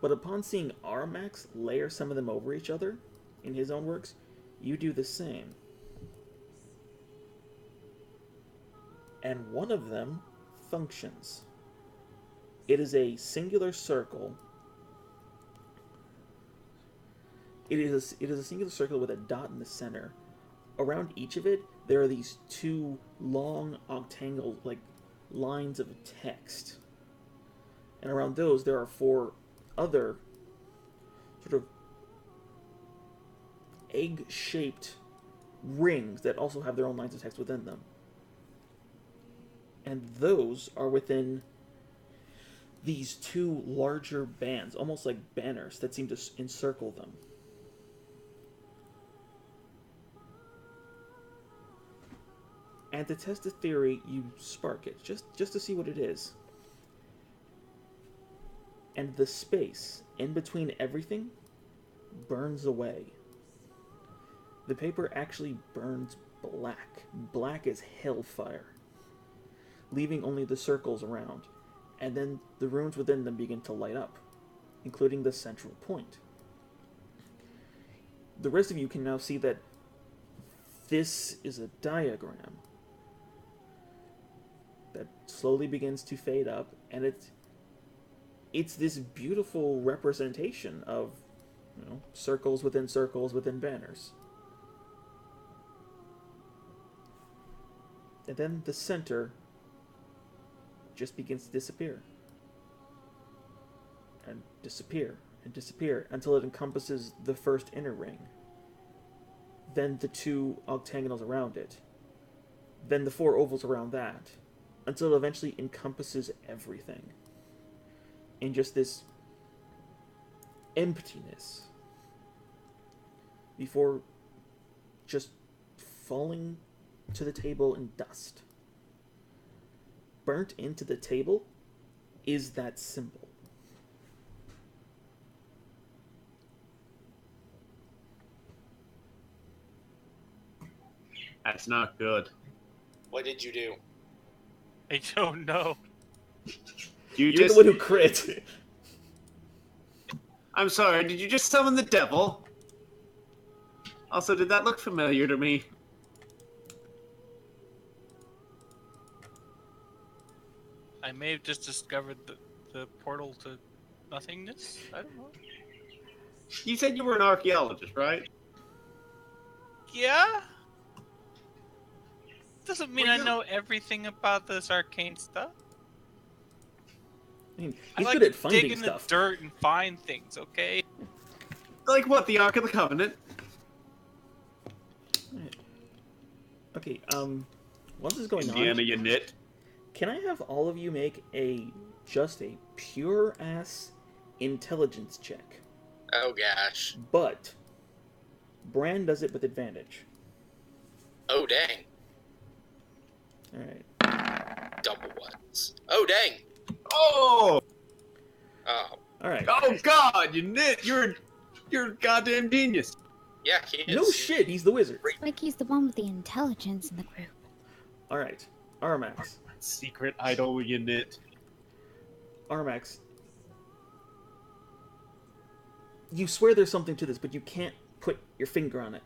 But upon seeing Armax layer some of them over each other in his own works, you do the same. And one of them functions. It is a singular circle. It is a singular circle with a dot in the center. Around each of it, there are these two long octangle lines of text. And around those, there are four other sort of egg-shaped rings that also have their own lines of text within them. And those are within these two larger bands, almost like banners that seem to encircle them. And to test the theory, you spark it, just to see what it is. And the space in between everything burns away. The paper actually burns black as hellfire, leaving only the circles around, and then the runes within them begin to light up, including the central point. The rest of you can now see that this is a diagram that slowly begins to fade up, and it's this beautiful representation of circles within banners. And then the center just begins to disappear. And disappear, and disappear, until it encompasses the first inner ring. Then the two octagonals around it. Then the four ovals around that. Until it eventually encompasses everything. In just this emptiness. Before just falling to the table in dust. Burnt into the table is that symbol. That's not good. What did you do? I don't know. You're the one who crit. I'm sorry, did you just summon the devil? Also, did that look familiar to me? I may have just discovered the portal to nothingness. I don't know. You said you were an archaeologist, right? Yeah? Doesn't mean I know everything about this arcane stuff. I mean, I he's like good at to finding dig in stuff. the dirt and find things, okay? Like what, the Ark of the Covenant? Okay, while this is going Indiana, on, you nit. can I have all of you make just a pure-ass intelligence check? Oh gosh. But Bran does it with advantage. Oh dang. Alright. Double ones. Oh dang. Oh! Oh. Alright. Oh god, you nit! You're a goddamn genius. Yeah, he is. No shit, he's the wizard. Like he's the one with the intelligence in the group. Alright. Armax. Secret idol, you nit. Armax. You swear there's something to this, but you can't put your finger on it.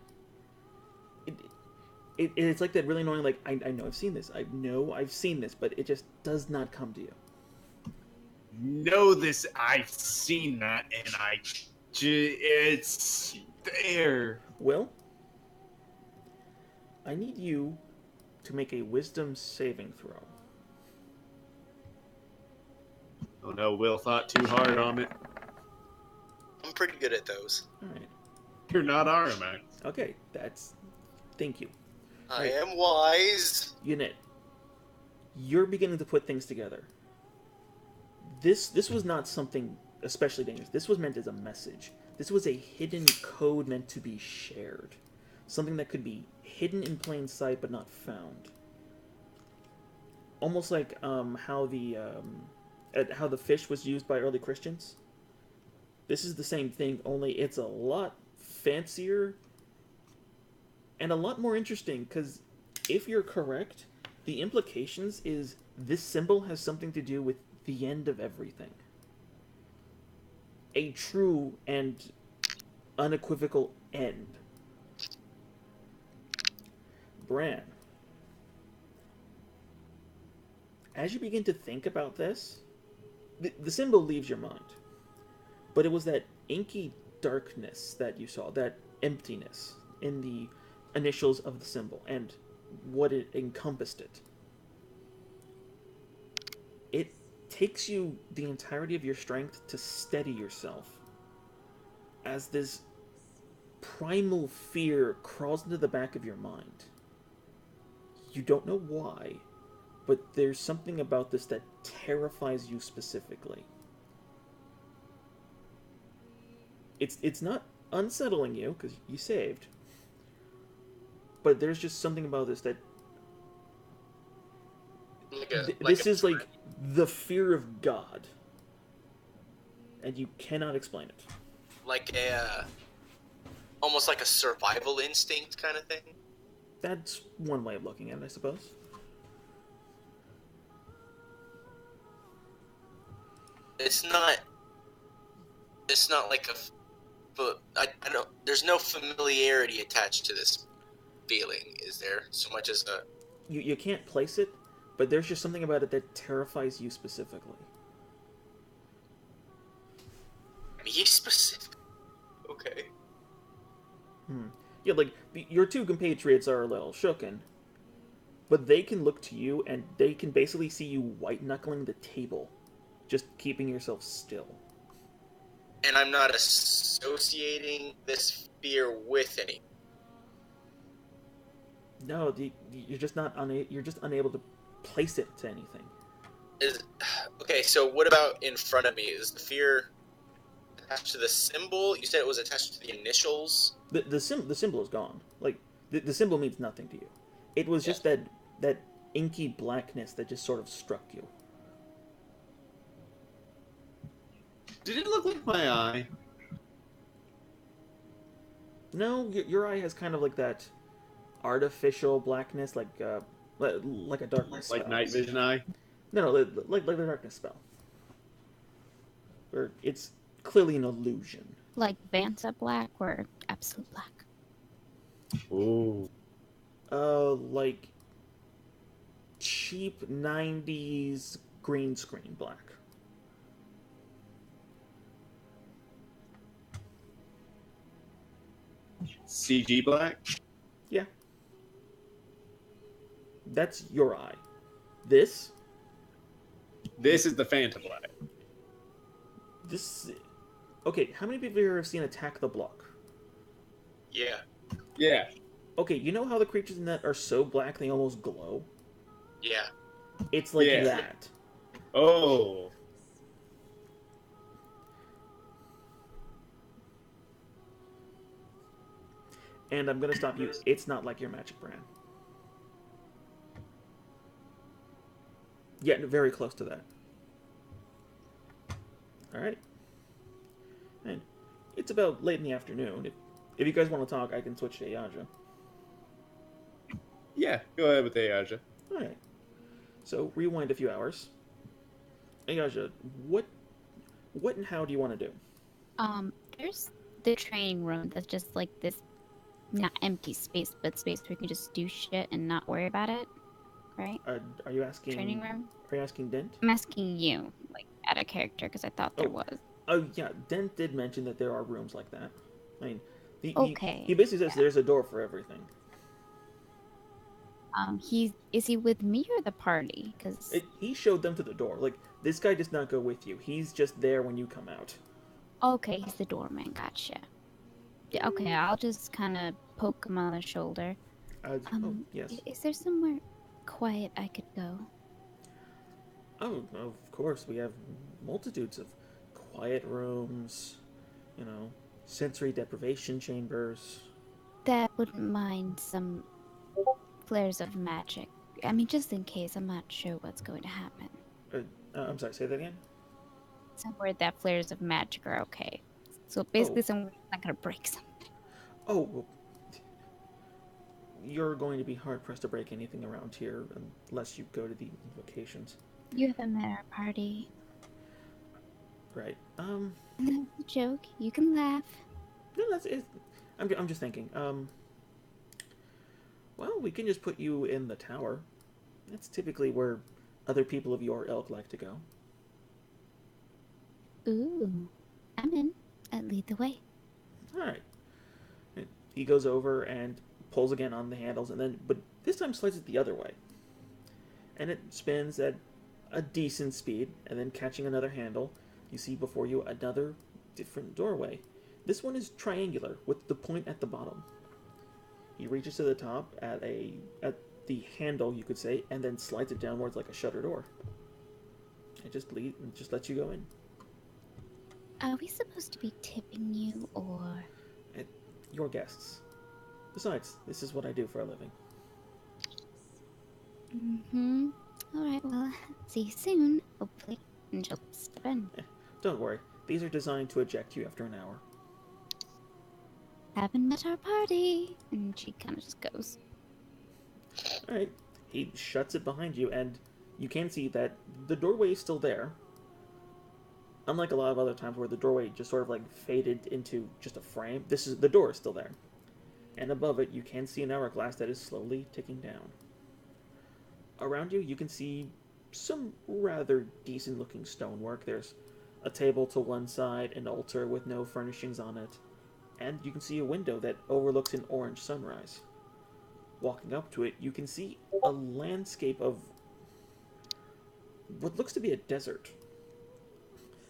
It's like that really annoying, like, I know I've seen this. I know I've seen this, but it just does not come to you. Know this, I've seen that, and it's there. Will, I need you to make a wisdom saving throw. Oh no, Will thought too hard on it. I'm pretty good at those. Alright. You're not Aramak. Okay, thank you. I am wise. Unit, you're beginning to put things together. This was not something especially dangerous. This was meant as a message. This was a hidden code meant to be shared. Something that could be hidden in plain sight but not found. Almost like how the fish was used by early Christians. This is the same thing, only it's a lot fancier and a lot more interesting, because if you're correct, the implications is this symbol has something to do with the end of everything. A true and unequivocal end. Bran, as you begin to think about this, the symbol leaves your mind. But it was that inky darkness that you saw, that emptiness in the initials of the symbol and what it encompassed it. It takes you the entirety of your strength to steady yourself as this primal fear crawls into the back of your mind. You don't know why, but there's something about this that terrifies you specifically. It's not unsettling you, because you saved. But there's just something about this that... this is like the fear of God. And you cannot explain it. Like almost like a survival instinct kind of thing? That's one way of looking at it, I suppose. It's not like a... But I don't... There's no familiarity attached to this feeling, is there? So much as a... You can't place it, but there's just something about it that terrifies you specifically. Me specific? Okay. Yeah, like, your two compatriots are a little shooken, but they can look to you and they can basically see you white-knuckling the table, just keeping yourself still. And I'm not associating this fear with any. No, you're just not you're just unable to place it to anything. Okay, so what about in front of me? Is the fear attached to the symbol? You said it was attached to the initials? The symbol is gone. Like, the symbol means nothing to you. It was just that inky blackness that just sort of struck you. Did it look like my eye? No, your eye has kind of like that artificial blackness, like a darkness spell. Like night vision eye? No, like the darkness spell. Or it's clearly an illusion. Like Vanta black or absolute black? Ooh. Like cheap 90s green screen black. CG black? Yeah. That's your eye. This This is the Phantom black. Okay, how many people here have seen Attack the Block? Yeah. Yeah. Okay, you know how the creatures in that are so black they almost glow? Yeah. It's like Yeah. that. Oh. And I'm gonna stop you. It's not like your magic brand. Yeah, very close to that. Alright. And it's about late in the afternoon. If you guys want to talk, I can switch to Ayaja. Yeah, go ahead with Ayaja. Alright. So, rewind a few hours. Ayaja, what and how do you want to do? There's the training room that's just like this, not empty space, but space where you can just do shit and not worry about it, right? Are you asking... Training room? Are you asking Dent? I'm asking you, like, at a character, because I thought there was. Oh, yeah, Dent did mention that there are rooms like that. I mean, Okay. He basically says there's a door for everything. Is he with me or the party? Because He showed them to the door. Like, this guy does not go with you. He's just there when you come out. okay, he's the doorman. Gotcha. Yeah, okay, I'll just kind of poke him on the shoulder. Yes. Is there somewhere quiet I could go? Oh, of course. We have multitudes of quiet rooms, sensory deprivation chambers. That wouldn't mind some flares of magic. I mean, just in case, I'm not sure what's going to happen. I'm sorry, say that again? Somewhere that flares of magic are okay. So basically, somewhere not going to break something. Oh, well, you're going to be hard-pressed to break anything around here unless you go to the invocations. You haven't met our party. Right. That's a joke. You can laugh. No, that's it. I'm just thinking. Well, we can just put you in the tower. That's typically where other people of your ilk like to go. Ooh, I'm in. Lead the way. All right. He goes over and pulls again on the handles, but this time slides it the other way. And it spins at a decent speed, and then catching another handle, you see before you another different doorway. This one is triangular with the point at the bottom. He reaches to the top at the handle, you could say, and then slides it downwards like a shutter door. It just lets you go in. Are we supposed to be tipping you, or...? Your guests. Besides, this is what I do for a living. Mm-hmm. Alright, well, see you soon, hopefully. And she'll step in. Don't worry. These are designed to eject you after an hour. Haven't met our party. And she kind of just goes. Alright. He shuts it behind you, and you can see that the doorway is still there. Unlike a lot of other times where the doorway just sort of like faded into just a frame, the door is still there. And above it, you can see an hourglass that is slowly ticking down. Around you, you can see some rather decent-looking stonework. There's a table to one side, an altar with no furnishings on it, and you can see a window that overlooks an orange sunrise. Walking up to it, you can see a landscape of what looks to be a desert.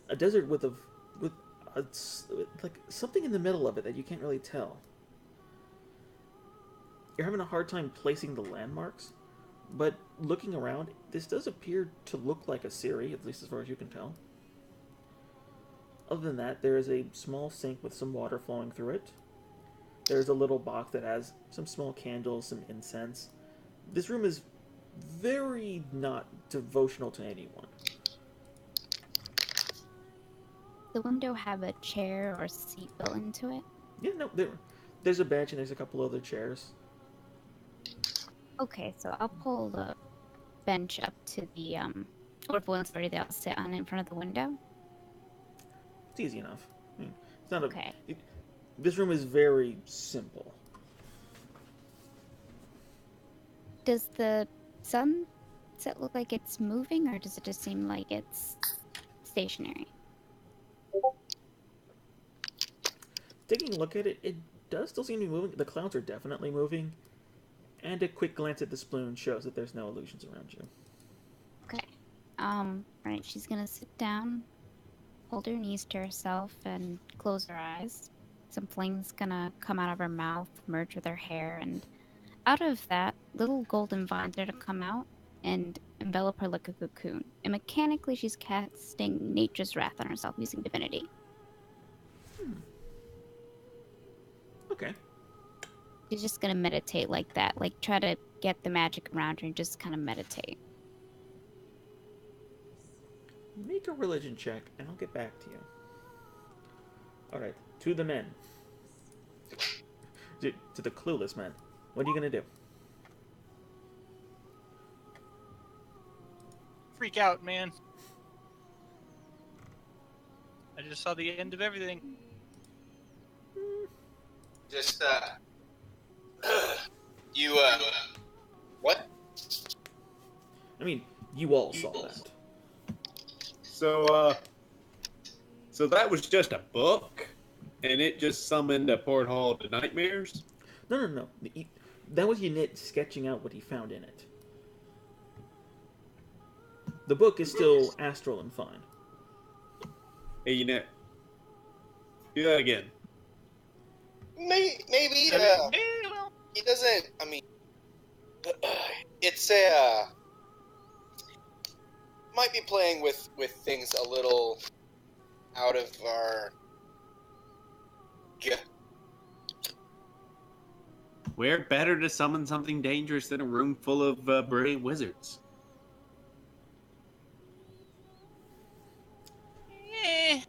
A desert with like something in the middle of it that you can't really tell. You're having a hard time placing the landmarks, but looking around, this does appear to look like a Siri, at least as far as you can tell. Other than that, there is a small sink with some water flowing through it. There's a little box that has some small candles, some incense. This room is very not devotional to anyone. The window have a chair or seat built into it? Yeah, no, there's a bench and there's a couple other chairs. Okay, so I'll pull the bench up to the, or if one's already there, I'll sit on it in front of the window. It's easy enough. I mean, it's not okay. This room is very simple. Does the sunset look like it's moving, or does it just seem like it's stationary? Taking a look at it, it does still seem to be moving. The clouds are definitely moving. And a quick glance at the spoon shows that there's no illusions around you. Okay. Right, she's gonna sit down, hold her knees to herself, and close her eyes. Some flame's gonna come out of her mouth, merge with her hair, and out of that, little golden vines are to come out and envelop her like a cocoon. And mechanically, she's casting Nature's Wrath on herself using Divinity. Okay. She's just gonna meditate like that. Like, try to get the magic around her and just kind of meditate. Make a religion check, and I'll get back to you. Alright, to the men. To the clueless men. What are you gonna do? Freak out, man. I just saw the end of everything. Just, what? I mean, you all saw that. So that was just a book, and it just summoned a porthole to nightmares? No. That was Unit sketching out what he found in it. The book is still astral and fine. Hey, Unit. Do that again. Maybe, well, he doesn't, I mean, it's a, might be playing with things a little out of our. Where better to summon something dangerous than a room full of brilliant wizards? Eh.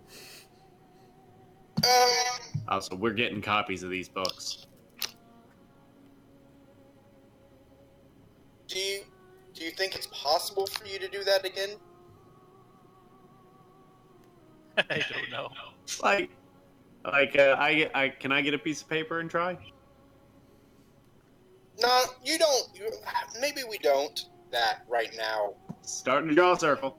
Also, we're getting copies of these books. Do you think it's possible for you to do that again? I don't know. I can I get a piece of paper and try? No, you don't. Maybe we don't that right now. Starting to draw a circle.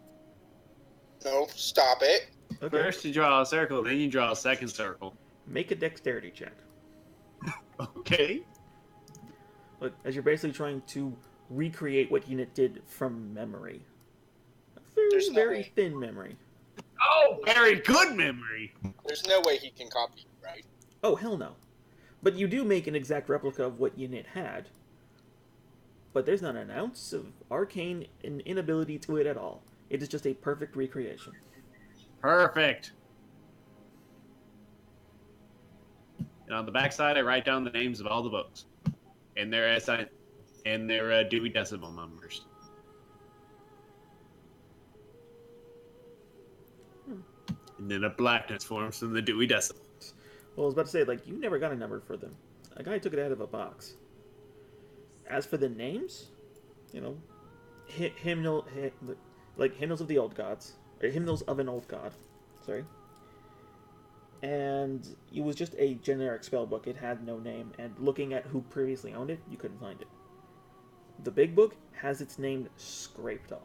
No, stop it. Okay. First you draw a circle, then you draw a second circle. Make a dexterity check. Okay. Look, as you're basically trying to recreate what Unit did from memory. A very, There's no very way. thin memory. Oh, very good memory. There's no way he can copy you, right? Oh, hell no. But you do make an exact replica of what Unit had. But there's not an ounce of arcane inability to it at all. It is just a perfect recreation. Perfect. And on the backside, I write down the names of all the books and their Dewey Decimal numbers. And then a blackness forms from the Dewey Decimal. Well, I was about to say, like, you never got a number for them. A guy took it out of a box. As for the names, you know, like hymnals of the old gods, or hymnals of an old god, sorry. And it was just a generic spell book. It had no name, and looking at who previously owned it, you couldn't find it. The big book has its name scraped off.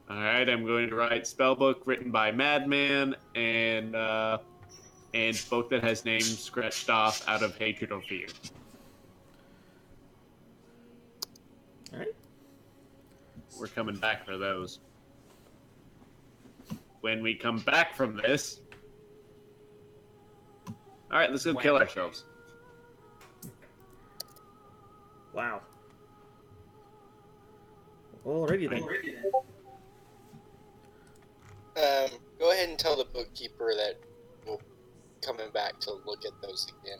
All right, I'm going to write spell book written by Madman and book that has names scratched off out of hatred or fear. All right. We're coming back for those. When we come back from this, all right, let's go kill ourselves. Wow. Alrighty then. Go ahead and tell the bookkeeper that we'll be coming back to look at those again.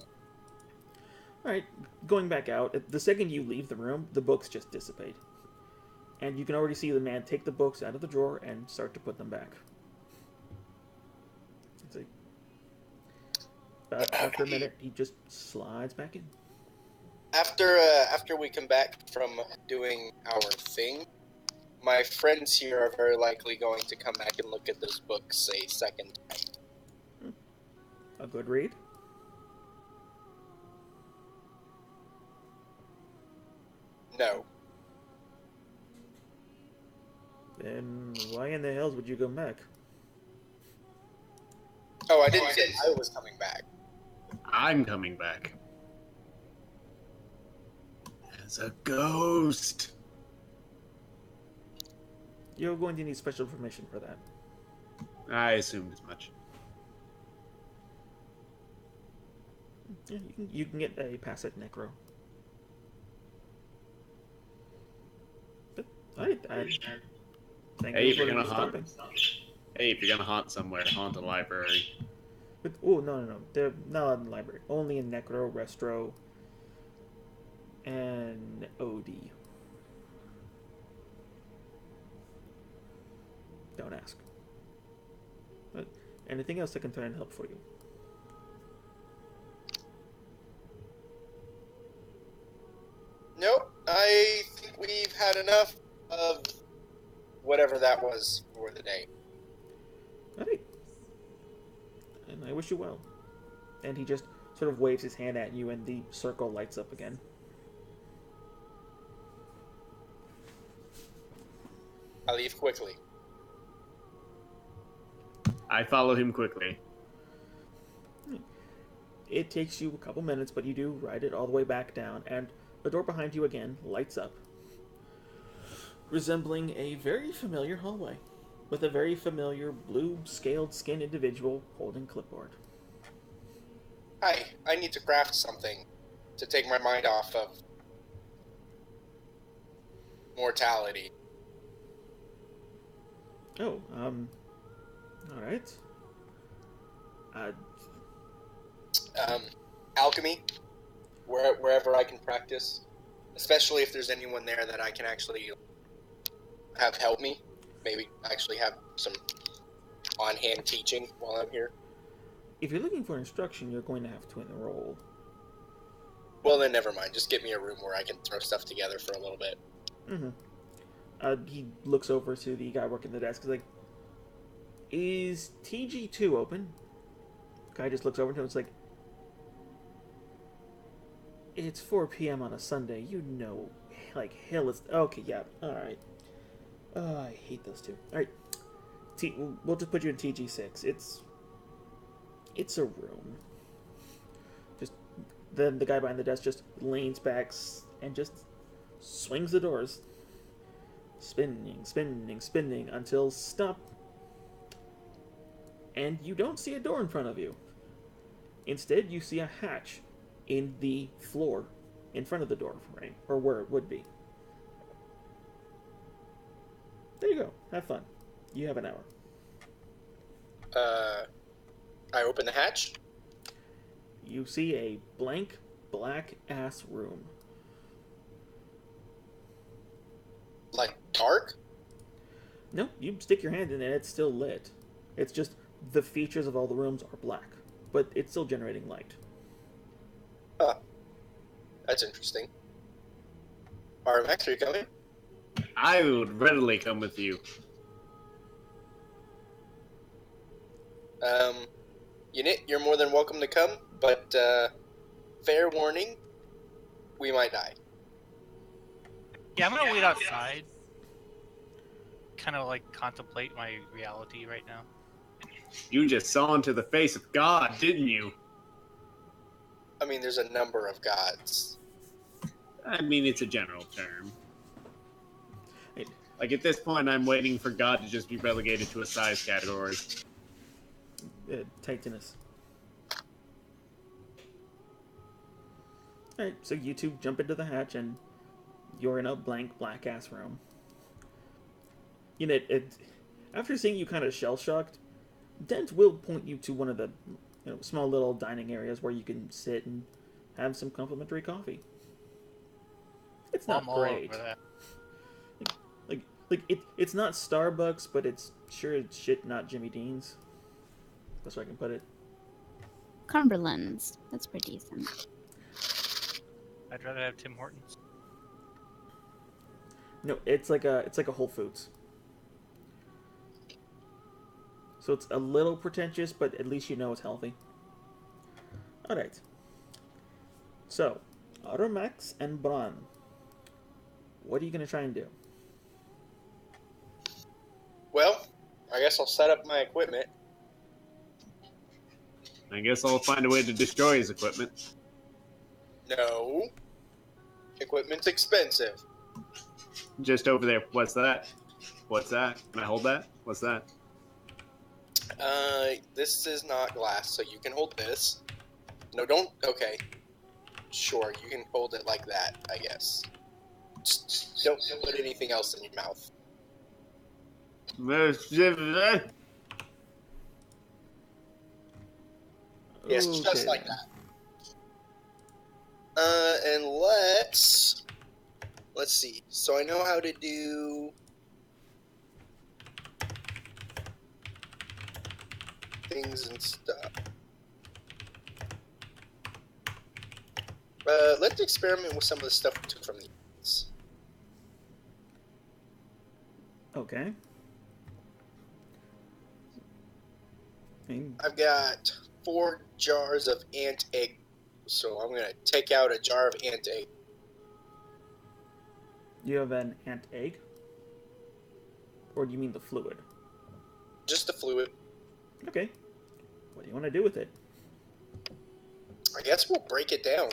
Alright, going back out, the second you leave the room, the books just dissipate. And you can already see the man take the books out of the drawer and start to put them back. It's like, about after a minute, he just slides back in. After we come back from doing our thing, my friends here are very likely going to come back and look at those books a second time. A good read? No. Then why in the hells would you go back? Oh, I didn't say I was coming back. I'm coming back. As a ghost. You're going to need special permission for that. I assumed as much. Yeah, you can get a pass at Necro. But I thank Hey, you if you're for gonna stopping. Hey, if you're gonna haunt somewhere, haunt a library. But, oh, no. They're not allowed in the library. Only in Necro, Restro, and OD. Don't ask. But anything else I can try and help for you? Nope. I think we've had enough of whatever that was for the day. Alright. And I wish you well. And he just sort of waves his hand at you and the circle lights up again. I leave quickly. I follow him quickly. It takes you a couple minutes, but you do ride it all the way back down, and the door behind you again lights up, resembling a very familiar hallway, with a very familiar blue scaled skin individual holding clipboard. Hi, I need to craft something to take my mind off of mortality. Oh, all right. Alchemy, wherever I can practice, especially if there's anyone there that I can actually have help me. Maybe actually have some on-hand teaching while I'm here. If you're looking for instruction, you're going to have to enroll. Well, then never mind. Just give me a room where I can throw stuff together for a little bit. He looks over to the guy working the desk. He's like, "Is TG2 open?" Guy just looks over to him. It's like, "It's 4 p.m. on a Sunday. You know, like hell. It's okay. Yeah. All right. Oh, I hate those two. All right. We'll just put you in TG6. It's a room." Just then the guy behind the desk just leans back and just swings the doors. Spinning, spinning, spinning until stop. And you don't see a door in front of you. Instead, you see a hatch in the floor in front of the door, right? Or where it would be. There you go. Have fun. You have an hour. I open the hatch. You see a blank, black-ass room. Like dark? No, you stick your hand in it, it's still lit. It's just the features of all the rooms are black, but it's still generating light. Huh. That's interesting. Alright, Max, are you coming? I would readily come with you. Unit, you're more than welcome to come, but, fair warning, we might die. Yeah, I'm gonna wait outside. Kind of like contemplate my reality right now. You just saw into the face of God, didn't you? I mean, there's a number of gods. I mean, it's a general term. It, Like, at this point, I'm waiting for God to just be relegated to a size category. Titanus. Alright, so you two jump into the hatch and you're in a blank, black-ass room. You know, after seeing you kind of shell-shocked, Dent will point you to one of the small little dining areas where you can sit and have some complimentary coffee. It's not I'm all great. over that. It's not Starbucks, but it's sure as shit not Jimmy Dean's. That's where I can put it. Cumberland's. That's pretty decent. I'd rather have Tim Hortons. No, it's like a Whole Foods. So it's a little pretentious, but at least you know it's healthy. Alright. So, Automax and Bran. What are you going to try and do? Well, I guess I'll set up my equipment. I guess I'll find a way to destroy his equipment. No. Equipment's expensive. Just over there. What's that? What's that? Can I hold that? What's that? This is not glass, so you can hold this. No, don't. Okay. Sure, you can hold it like that, I guess. Just don't put anything else in your mouth. Yes, just Okay. like that. And let's see. So I know how to do things and stuff. Let's experiment with some of the stuff we took from the units. Okay. I've got 4 jars of ant egg, so I'm gonna take out a jar of ant egg. You have an ant egg? Or do you mean the fluid? Just the fluid. Okay. What do you want to do with it? I guess we'll break it down.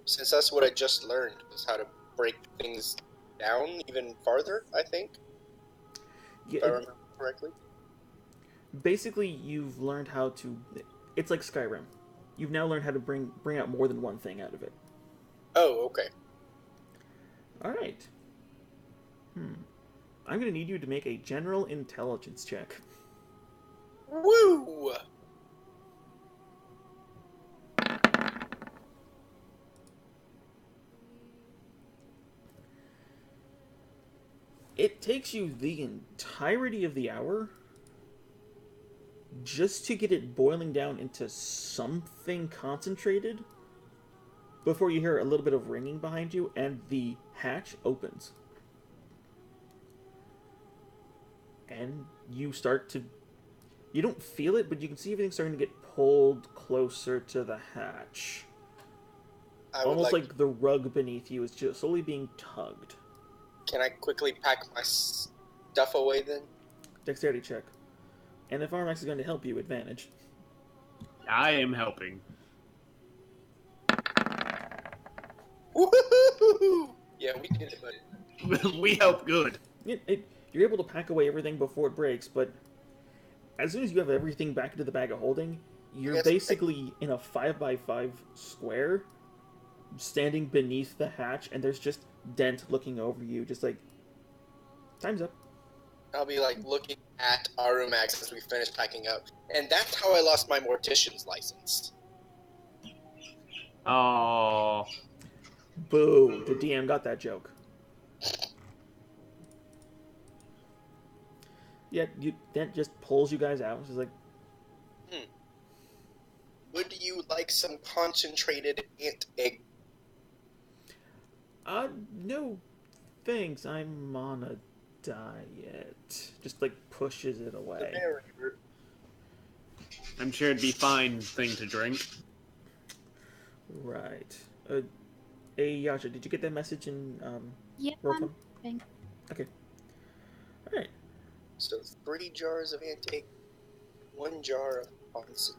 Since that's what I just learned, is how to break things down even farther, I think. If I remember correctly. Basically, you've learned how to... It's like Skyrim. You've now learned how to bring out more than one thing out of it. Oh, okay. Alright. I'm going to need you to make a general intelligence check. Woo! It takes you the entirety of the hour just to get it boiling down into something concentrated before you hear a little bit of ringing behind you and the hatch opens. And you start to... You don't feel it, but you can see everything starting to get pulled closer to the hatch. Almost like the rug beneath you is just slowly being tugged. Can I quickly pack my stuff away then? Dexterity check. And if Armax is going to help you, advantage. I am helping. Woohoo! Yeah, we did it, buddy. We help good. You're able to pack away everything before it breaks, but as soon as you have everything back into the bag of holding, you're basically in a 5x5 square, standing beneath the hatch, and there's just Dent looking over you, just like, time's up. I'll be like looking at Arumax as we finish packing up. And that's how I lost my mortician's license. Oh. Boo. The DM got that joke. Yeah, Dent just pulls you guys out. She's like, Would you like some concentrated ant egg? No thanks, I'm on a diet. Just like pushes it away. I'm sure it'd be fine thing to drink. Right. Hey, Yasha, did you get that message in, Yeah, Rotom? thanks. Okay. Alright. So 3 jars of ant egg, 1 jar of onsen.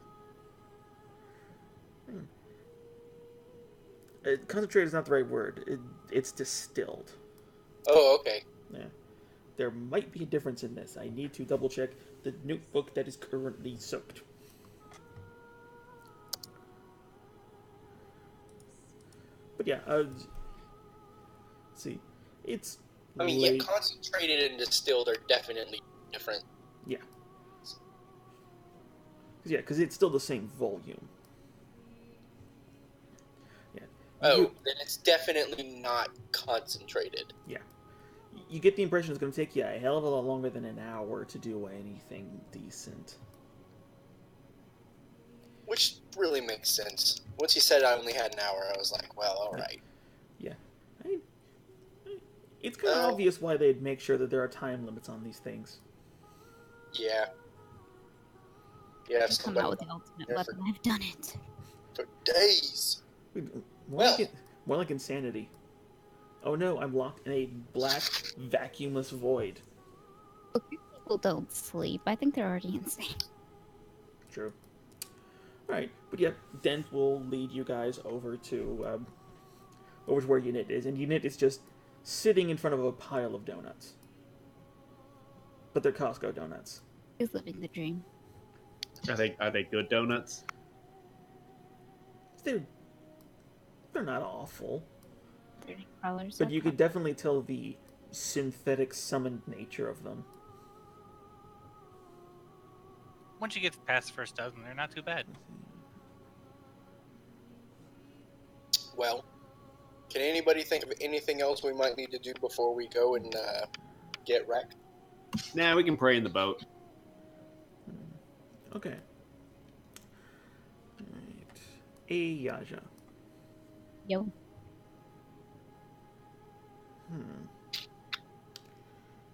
Concentrate is not the right word. It's distilled. Oh, okay. Yeah. There might be a difference in this. I need to double check the notebook that is currently soaked. But yeah, let's see. It's I mean, late. yeah, concentrated and distilled are definitely different. Yeah. Yeah, because it's still the same volume. Yeah. Oh, then it's definitely not concentrated. Yeah. You get the impression it's going to take you a hell of a lot longer than an hour to do anything decent. Which really makes sense. Once you said I only had an hour, I was like, well, alright. Yeah. It's kind of obvious why they'd make sure that there are time limits on these things. Yeah. Yeah, I've come out with the ultimate weapon. I've done it. For days. More like insanity. Oh no, I'm locked in a black, vacuumless void. People don't sleep. I think they're already insane. True. Alright, but yeah, Dent will lead you guys over to where Unit is, and Unit is just sitting in front of a pile of donuts. But they're Costco donuts. He's living the dream. Are they good donuts? They're not awful. $30. But you could definitely tell the synthetic summoned nature of them. Once you get past the first dozen, they're not too bad. Well, can anybody think of anything else we might need to do before we go and get wrecked? Nah, we can pray in the boat. Okay. Alright. Hey, Yaja. Yo.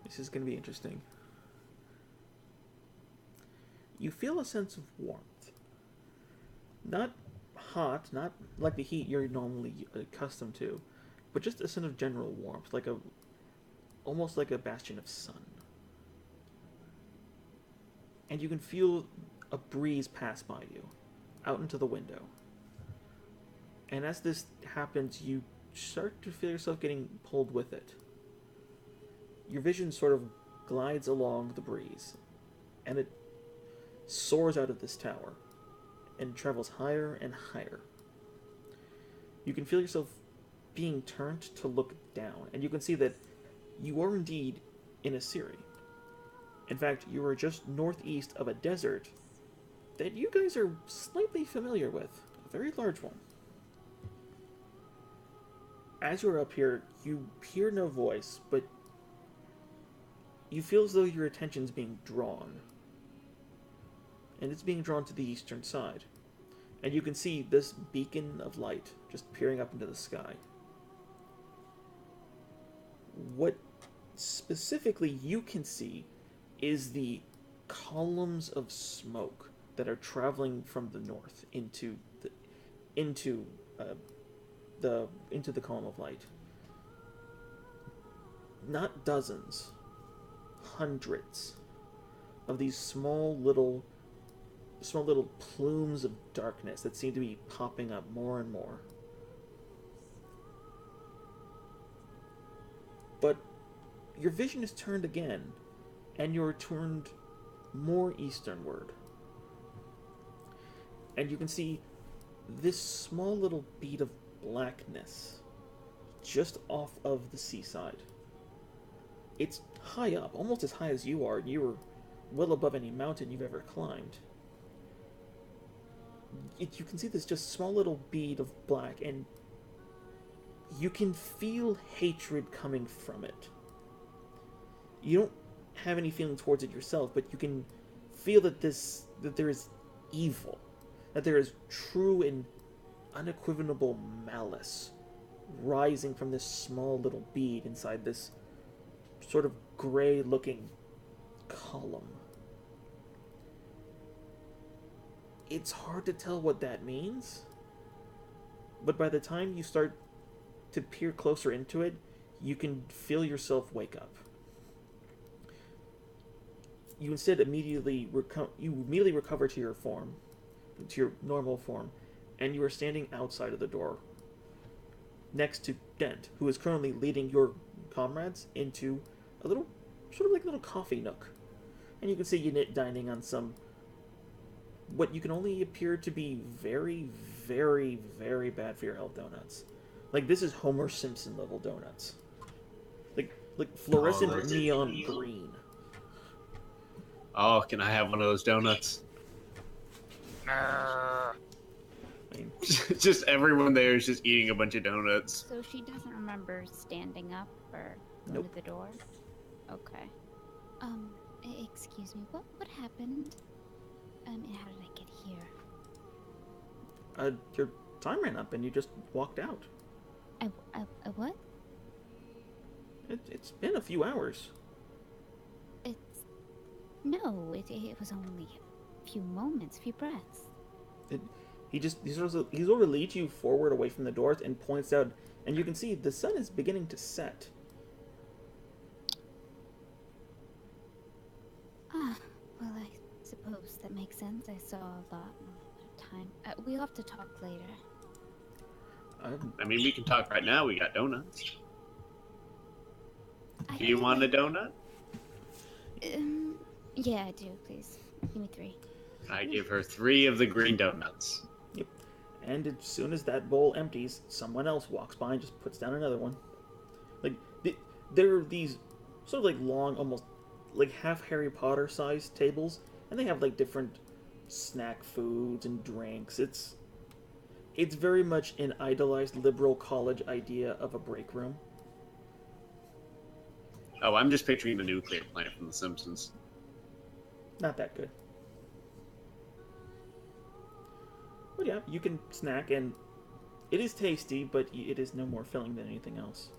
This is going to be interesting. You feel a sense of warmth. Not hot, not like the heat you're normally accustomed to, but just a sense of general warmth, almost like a bastion of sun. And you can feel a breeze pass by you, out into the window. And as this happens, you start to feel yourself getting pulled with it. Your vision sort of glides along the breeze, and it soars out of this tower, and travels higher and higher. You can feel yourself being turned to look down, and you can see that You are indeed in Assyria. In fact, you are just northeast of a desert that you guys are slightly familiar with, a very large one. As you're up here, you hear no voice, but you feel as though your attention's being drawn. And it's being drawn to the eastern side. And you can see this beacon of light just peering up into the sky. What specifically you can see is the columns of smoke that are traveling from the north into the column of light. Not dozens, hundreds of these small little plumes of darkness that seem to be popping up more and more. But your vision is turned again, and you're turned more easternward. And you can see this small little bead of blackness just off of the seaside. It's high up, almost as high as you are, and you are well above any mountain you've ever climbed. You can see this just small little bead of black, and you can feel hatred coming from it. You don't have any feeling towards it yourself, but you can feel that there is evil, that there is true and unequivocal malice rising from this small little bead inside this sort of gray-looking column. It's hard to tell what that means, but by the time you start to peer closer into it, you can feel yourself wake up. You instead immediately recover to your form, to your normal form, and you are standing outside of the door, next to Dent, who is currently leading your comrades into a little, sort of like a little coffee nook, and you can see Unit dining on some what you can only appear to be very, very, very bad for your health donuts. Like, this is Homer Simpson level donuts. Like fluorescent neon green. Oh, can I have one of those donuts? I mean, Just everyone there is just eating a bunch of donuts. So she doesn't remember standing up or going Nope. to the door? Okay. Excuse me, what happened? And how did I get here? your time ran up and you just walked out. I what? It's been a few hours. No, it was only a few moments, a few breaths. He sort of leads you forward away from the doors and points out, and you can see the sun is beginning to set. Ah, well, I suppose that makes sense. I saw a lot of time. We'll have to talk later. I mean, we can talk right now. We got donuts. Do you want a donut? Yeah, I do, please. Give me 3. I give her 3 of the green donuts. Yep. And as soon as that bowl empties, someone else walks by and just puts down another one. Like, there are these sort of like long, almost like half Harry Potter sized tables, and they have like different snack foods and drinks. It's very much an idolized liberal college idea of a break room. Oh, I'm just picturing the nuclear plant from The Simpsons. Not that good. But yeah, you can snack, and it is tasty, but it is no more filling than anything else.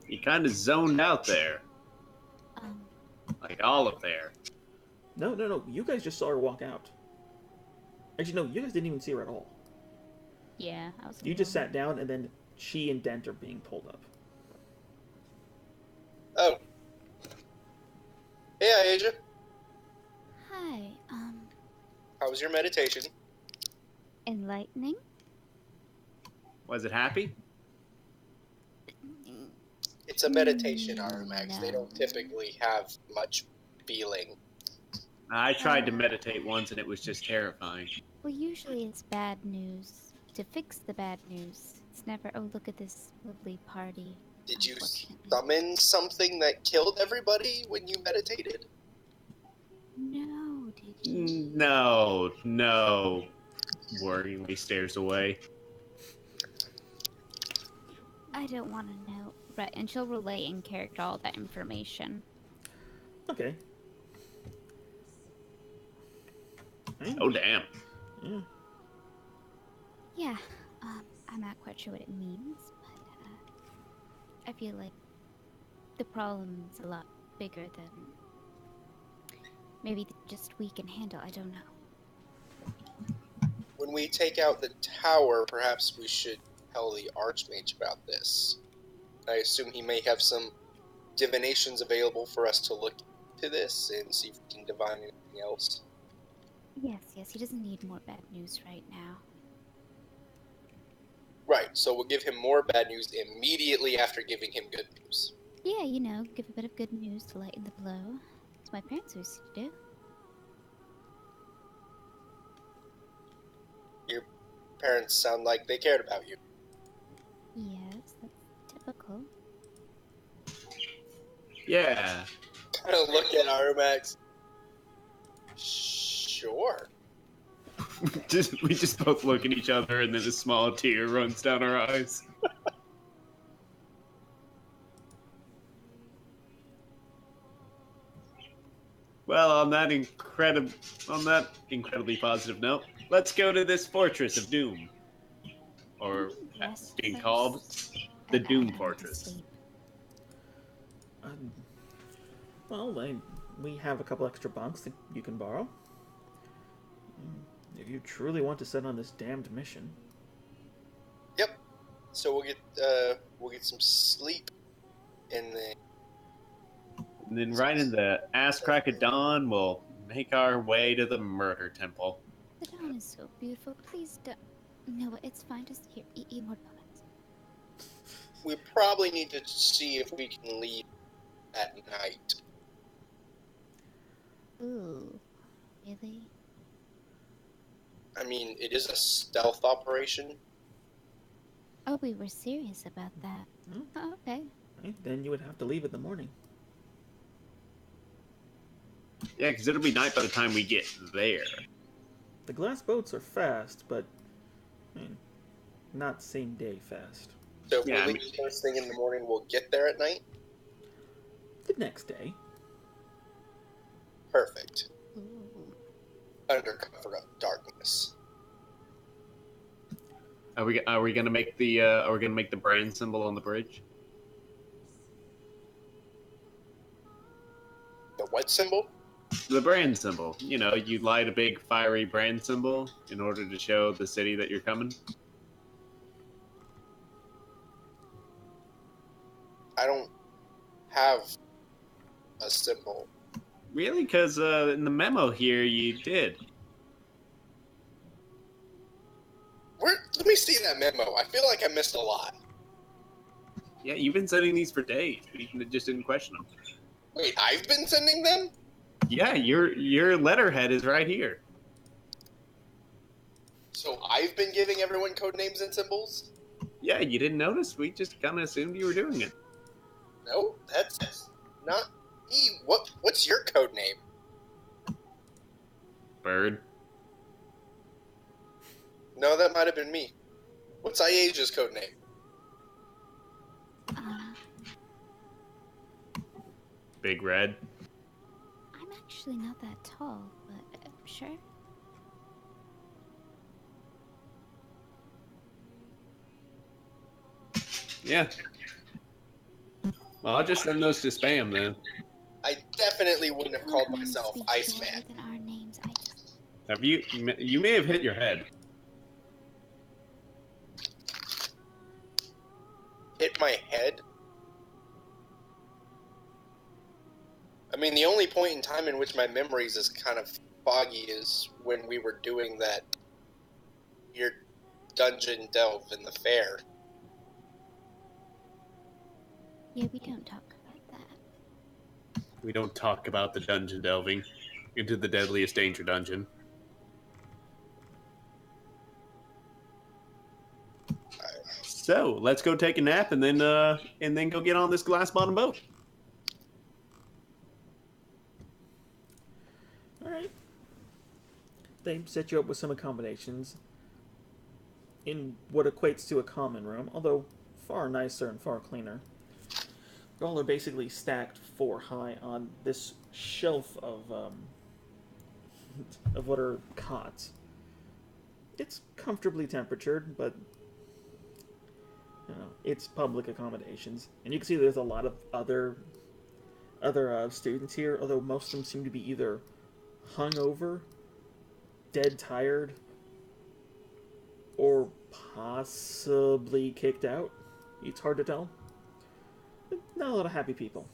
You kind of zoned out there. Um, Like Olive there. No. You guys just saw her walk out. Actually, no, you guys didn't even see her at all. yeah, I was. You just sat down, and then she and Dent are being pulled up. Oh. Hey, Asia. Hi, How was your meditation? enlightening? Was it happy? It's a meditation, Armax. They don't typically have much feeling. I tried to meditate once and it was just terrifying. Well, usually it's bad news. To fix the bad news, it's never, oh, look at this lovely party. Did you unfortunately. summon something that killed everybody when you meditated? No, did you? No, no. Worryingly stares away. I don't want to know. Right, and she'll relay in character all that information. Okay. Right. Oh, damn. Yeah. Yeah, I'm not quite sure what it means, but I feel like the problem's a lot bigger than maybe just we can handle. I don't know. When we take out the tower, perhaps we should tell the Archmage about this. I assume he may have some divinations available for us to look into this and see if we can divine anything else. Yes, he doesn't need more bad news right now. Right, so we'll give him more bad news immediately after giving him good news. Yeah, give a bit of good news to lighten the blow. That's what my parents used to do. Your parents sound like they cared about you. Yes, that's typical. Yeah. Kind of look at Armax. Sure. We just both look at each other, and then a small tear runs down our eyes. Well, on that incredibly positive note, let's go to this Fortress of Doom, or Yes, being called the Doom Fortress. Um, well, we have a couple extra bunks that you can borrow. If you truly want to set on this damned mission. Yep. So we'll get some sleep, and then right in the ass crack of dawn, we'll make our way to the Murder Temple. The dawn is so beautiful. Please don't. No, it's fine. Just here, eat more donuts. we probably need to see if we can leave at night. Ooh, really? I mean, it is a stealth operation. Oh, we were serious about that. Hmm? Oh, okay. Right? Then you would have to leave in the morning. Yeah, because it'll be night by the time we get there. The glass boats are fast, but not same day fast. So if we leave first thing in the morning, we'll get there at night? The next day. Perfect. Ooh. Under cover of darkness. Are we gonna make the brand symbol on the bridge? The what symbol? The brand symbol. You know, you light a big fiery brand symbol in order to show the city that you're coming. I don't have a symbol. Really? Because in the memo here, you did. Let me see that memo. I feel like I missed a lot. Yeah, you've been sending these for days, but you just didn't question them. Wait, I've been sending them? Yeah, your letterhead is right here. So I've been giving everyone code names and symbols? Yeah, you didn't notice. We just kind of assumed you were doing it. No, that's not me. What's your code name? Bird. No, that might have been me. What's Iage's code name? Big Red. I'm actually not that tall, but sure. Yeah. Well, I'll just send those to spam then. I definitely wouldn't have called myself Iceman. Than our names, I just... Have you? You may have hit your head. Hit my head? I mean, the only point in time in which my memories is kind of foggy is when we were doing that weird dungeon delve in the fair. Yeah, we don't talk about that. We don't talk about the dungeon delving into the deadliest danger dungeon. So let's go take a nap and then go get on this glass bottom boat. All right. They set you up with some accommodations in what equates to a common room, although far nicer and far cleaner. All are basically stacked 4 high on this shelf of what are cots. It's comfortably temperatured, but it's public accommodations, and you can see there's a lot of other students here. Although most of them seem to be either hungover, dead tired, or possibly kicked out. It's hard to tell. Not a lot of happy people.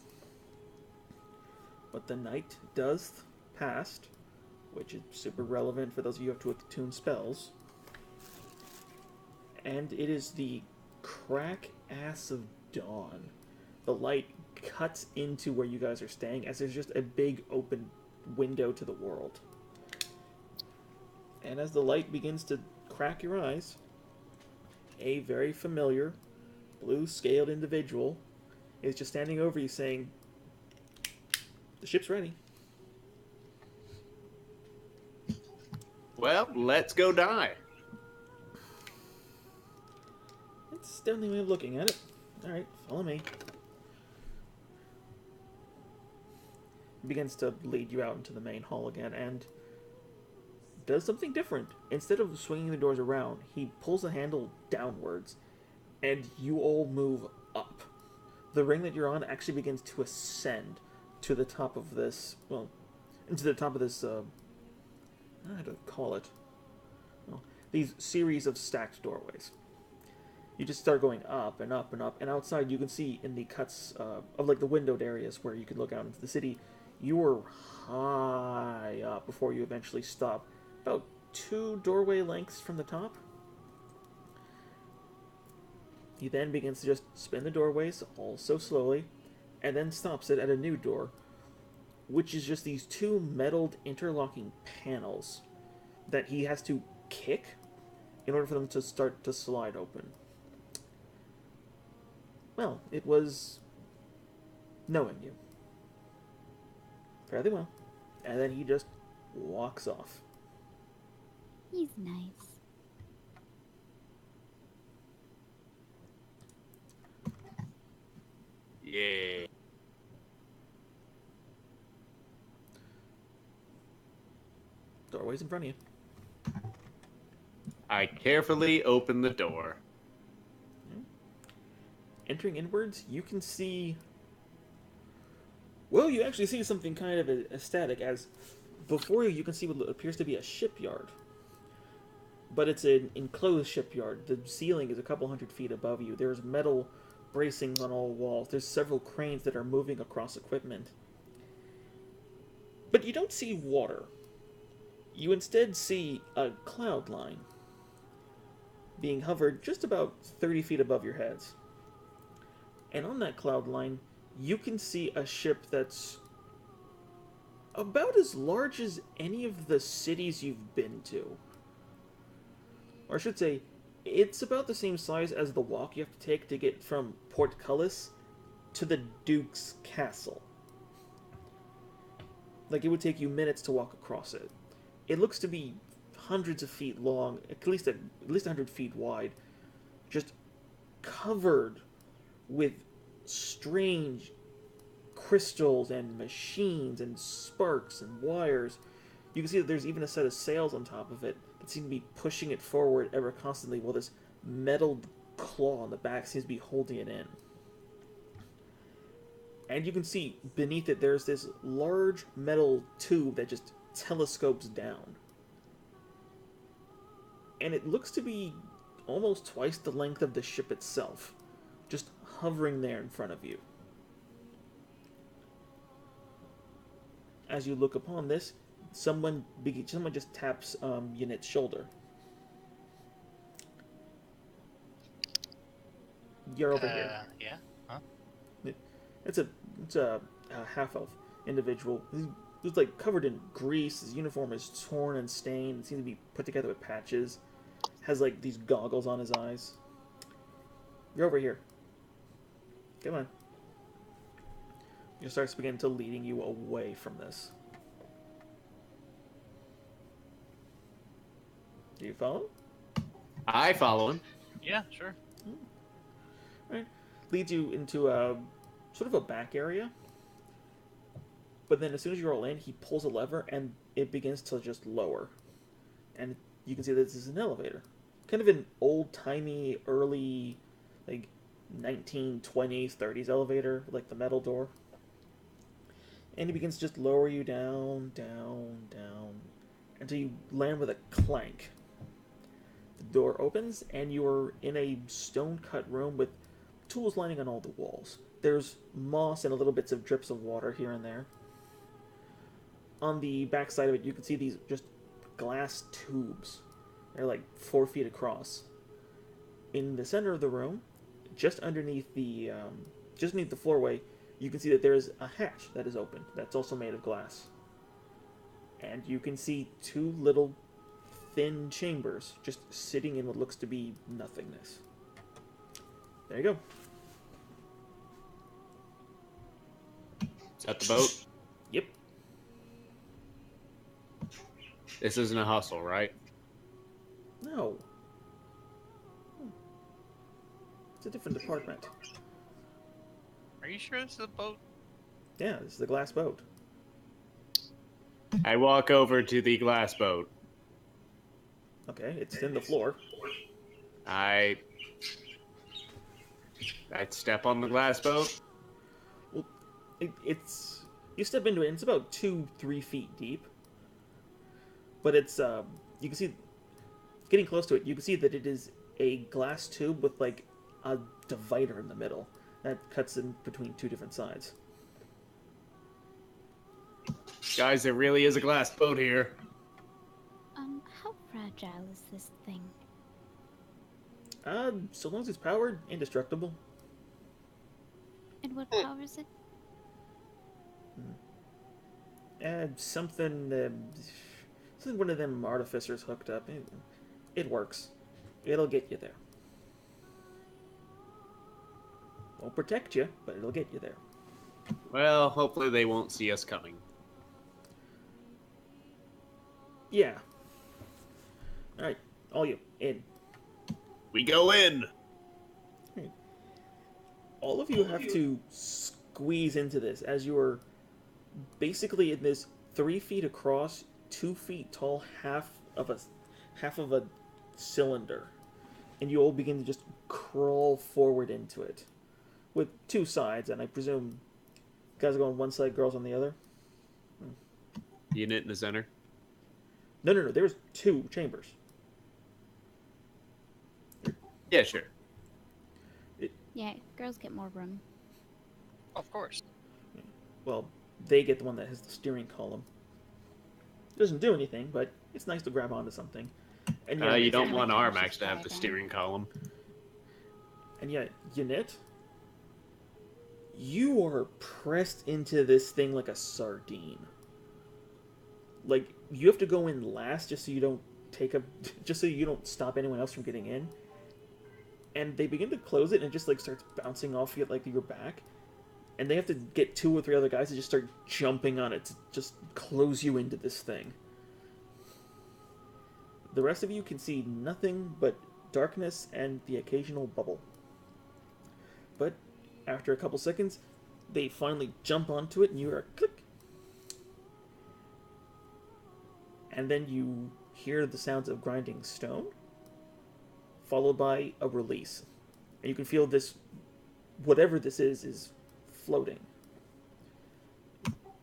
But the night does pass, which is super relevant for those of you who have to attune spells. And it is the crack ass of dawn. The light cuts into where you guys are staying as there's just a big open window to the world. And as the light begins to crack your eyes, a very familiar blue-scaled individual is just standing over you saying, "The ship's ready." Well, let's go die. It's the only way of looking at it. Alright, follow me. He begins to lead you out into the main hall again and does something different. Instead of swinging the doors around, he pulls the handle downwards and you all move up. The ring that you're on actually begins to ascend to the top of this, into the top of this, I don't know how to call it. Well, these series of stacked doorways. You just start going up and up and up, and outside you can see in the cuts of like the windowed areas where you can look out into the city, you are high up before you eventually stop. About 2 doorway lengths from the top. He then begins to just spin the doorways, all so slowly, and then stops it at a new door, which is just these 2 metalled interlocking panels that he has to kick in order for them to start to slide open. Well, it was knowing you. Fairly well. And then he just walks off. He's nice. Yeah. Doorway's in front of you. I carefully open the door. Entering inwards, you can see... Well, you actually see something kind of ecstatic, as before you can see what appears to be a shipyard. But it's an enclosed shipyard. The ceiling is a couple hundred feet above you. There's metal bracings on all walls. There's several cranes that are moving across equipment. But you don't see water. You instead see a cloud line being hovered just about 30 feet above your heads. And on that cloud line, you can see a ship that's about as large as any of the cities you've been to. Or I should say, it's about the same size as the walk you have to take to get from Port Cullis to the Duke's Castle. Like, it would take you minutes to walk across it. It looks to be hundreds of feet long, at least 100 feet wide, just covered with strange crystals and machines and sparks and wires. You can see that there's even a set of sails on top of it that seem to be pushing it forward ever constantly, while this metal claw on the back seems to be holding it in. And you can see beneath it there's this large metal tube that just telescopes down. And it looks to be almost twice the length of the ship itself, just hovering there in front of you. As you look upon this, someone just taps Unit's shoulder. You're over here. Yeah? Huh? It's a half-elf individual. He's like covered in grease. His uniform is torn and stained. It seems to be put together with patches. Has like these goggles on his eyes. You're over here. Come on. It starts beginning to leading you away from this. Do you follow? I follow him. Yeah, sure. Right. Leads you into a sort of a back area. But then as soon as you roll in, he pulls a lever and it begins to just lower. And you can see that this is an elevator. Kind of an old-timey, early, like, 1920s, 30s elevator, like the metal door. And he begins to just lower you down, down, down, until you land with a clank. The door opens, and you're in a stone-cut room with tools lining on all the walls. There's moss and a little bits of drips of water here and there. On the back side of it, you can see these just glass tubes. They're like 4 feet across. In the center of the room, just underneath the floorway, you can see that there is a hatch that is open. That's also made of glass. And you can see 2 little thin chambers just sitting in what looks to be nothingness. There you go. Is that the boat? Yep. This isn't a hustle, right? No. It's a different department. Are you sure this is a boat? Yeah, this is the glass boat. I walk over to the glass boat. Okay, it's in the floor. I'd step on the glass boat. Well, it's you step into it, and it's about 2-3 feet deep. But it's you can see, getting close to it, you can see that it is a glass tube with like a divider in the middle that cuts in between 2 different sides. Guys, there really is a glass boat here. How fragile is this thing? So long as it's powered, indestructible. And what powers it? Something one of them artificers hooked up. It works. It'll get you there. Won't protect you, but it'll get you there. Well, hopefully they won't see us coming. Yeah. Alright, all you, in. We go in! All of you have to squeeze into this as you are basically in this 3 feet across, 2 feet tall half of a cylinder, and you all begin to just crawl forward into it, with 2 sides, and I presume guys go on one side, girls on the other. Unit in the center. No. There's 2 chambers. Yeah, sure. Yeah, girls get more room. Of course. Well, they get the one that has the steering column. Doesn't do anything, but it's nice to grab onto something. And You don't want Armax to have the steering column. And yet, Yanit, you are pressed into this thing like a sardine. Like, you have to go in last just so you don't stop anyone else from getting in. And they begin to close it, and it just like starts bouncing off you like your back. And they have to get 2 or 3 other guys to just start jumping on it to just close you into this thing. The rest of you can see nothing but darkness and the occasional bubble. But after a couple seconds, they finally jump onto it, and you hear a click. And then you hear the sounds of grinding stone, followed by a release. And you can feel this, whatever this is floating.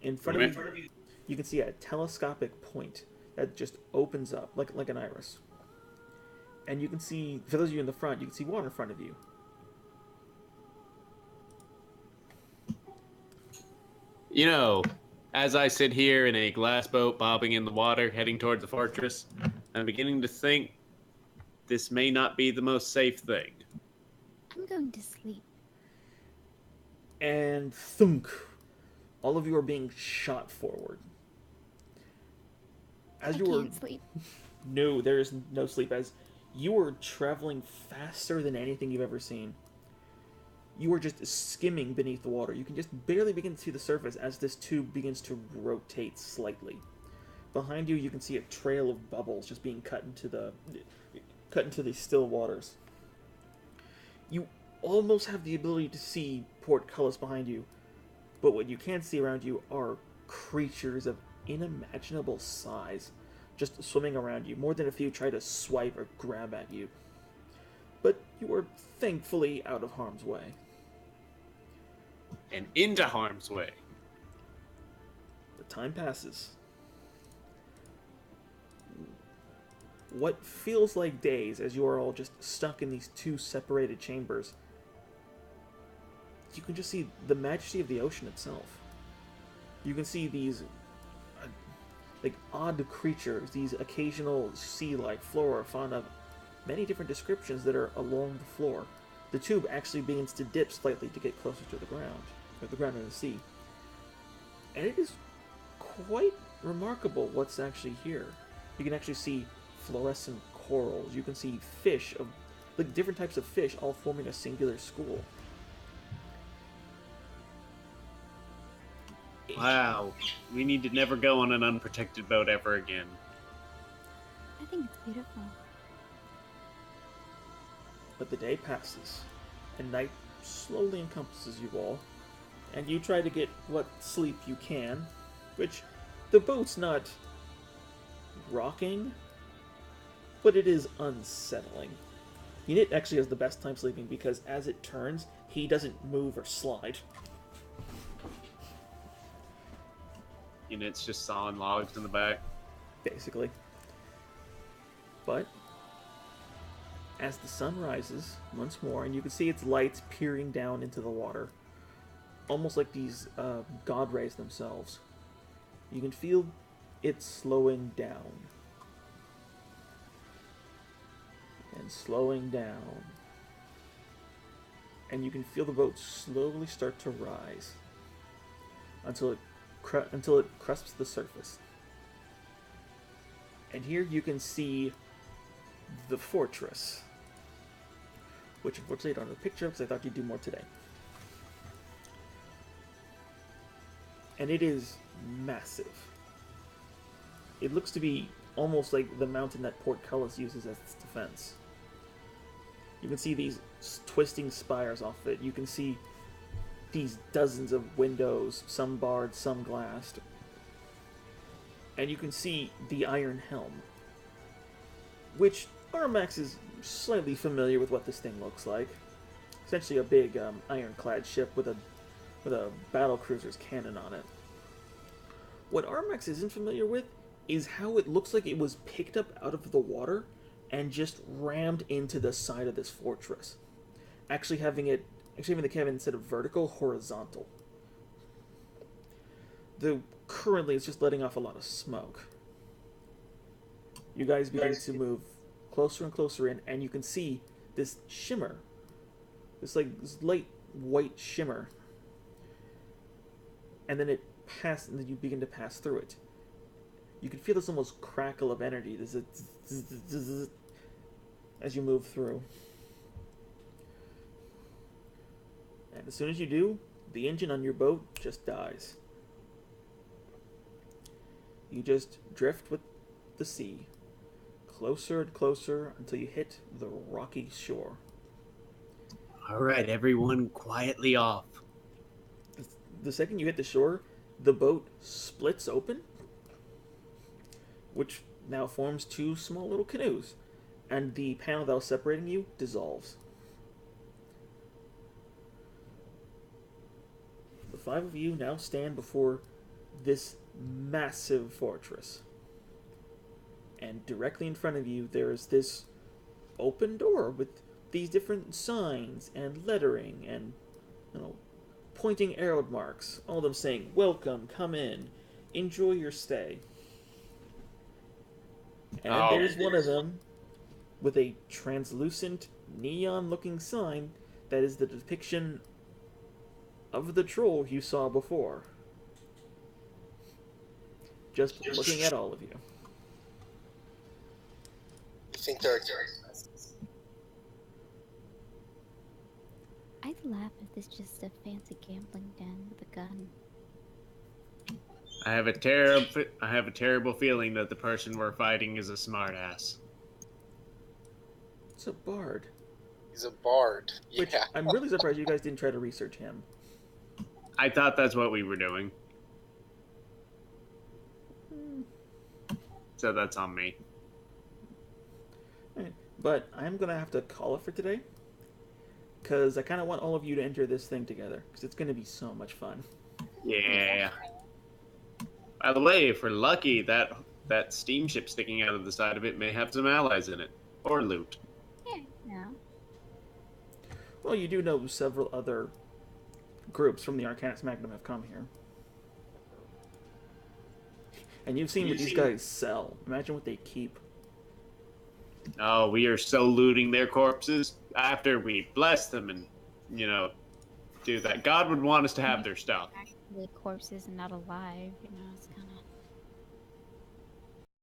In front of you, you can see a telescopic point that just opens up like an iris. And you can see, for those of you in the front, you can see water in front of you. You know, as I sit here in a glass boat bobbing in the water heading towards the fortress, I'm beginning to think this may not be the most safe thing. I'm going to sleep. And thunk, all of you are being shot forward. As I you were, can't sleep. no, there is no sleep. As you were traveling faster than anything you've ever seen, you are just skimming beneath the water. You can just barely begin to see the surface as this tube begins to rotate slightly. Behind you, you can see a trail of bubbles just being cut into the still waters. You almost have the ability to see portcullis behind you, but what you can't see around you are creatures of unimaginable size just swimming around you. More than a few try to swipe or grab at you. But you are thankfully out of harm's way. And into harm's way. The time passes. What feels like days as you are all just stuck in these two separated chambers, you can just see the majesty of the ocean itself. You can see these odd creatures, these occasional sea-like flora, fauna of many different descriptions that are along the floor. The tube actually begins to dip slightly to get closer to the ground, or the ground in the sea. And it is quite remarkable what's actually here. You can actually see fluorescent corals. You can see fish of different types of fish all forming a singular school. Wow. We need to never go on an unprotected boat ever again. I think it's beautiful. But the day passes, and night slowly encompasses you all, and you try to get what sleep you can, which the boat's not rocking, but it is unsettling. Unit actually has the best time sleeping because as it turns, he doesn't move or slide. And it's just sawing logs in the back. Basically. But as the sun rises once more, and you can see its lights peering down into the water, almost like these god rays themselves, you can feel it slowing down. And slowing down. And you can feel the boat slowly start to rise until it cresps the surface. And here you can see the fortress, which unfortunately I don't have a picture of because I thought you'd do more today. And it is massive. It looks to be almost like the mountain that Portcullis uses as its defense. You can see these twisting spires off it. You can see these dozens of windows, some barred, some glassed. And you can see the Iron Helm, which Armax is slightly familiar with what this thing looks like. Essentially a big ironclad ship with a battlecruiser's cannon on it. What Armax isn't familiar with is how it looks like it was picked up out of the water and just rammed into the side of this fortress. Actually having the cabin instead of vertical, horizontal. Currently it's just letting off a lot of smoke. You guys begin to move closer and closer in, and you can see this shimmer. This light white shimmer. And then and then you begin to pass through it. You can feel this almost crackle of energy. There's a zzz as you move through. And as soon as you do, the engine on your boat just dies. You just drift with the sea, closer and closer until you hit the rocky shore. All right, everyone, quietly off. The second you hit the shore, the boat splits open, which now forms two small little canoes, and the panel that was separating you dissolves. The five of you now stand before this massive fortress. And directly in front of you, there is this open door with these different signs and lettering and, pointing arrow marks. All of them saying, "Welcome, come in, enjoy your stay." And there's one of them with a translucent, neon-looking sign that is the depiction of the troll you saw before. Just looking at all of you. You think they're... I'd laugh if this just a fancy gambling den with a gun. I have a terrible feeling that the person we're fighting is a smartass. It's a bard. He's a bard. Which Yeah. I'm really surprised you guys didn't try to research him. I thought that's what we were doing. So that's on me. Alright, but I'm going to have to call it for today. Because I kind of want all of you to enter this thing together. Because it's going to be so much fun. Yeah. By the way, if we're lucky, that steamship sticking out of the side of it may have some allies in it. Or loot. Yeah. Well, you do know several other groups from the Arcanus Magnum have come here. And you've seen what these guys sell. Imagine what they keep. Oh, we are so looting their corpses after we bless them and, do that. God would want us to have their stuff. Actually, corpses and not alive. It's kind of.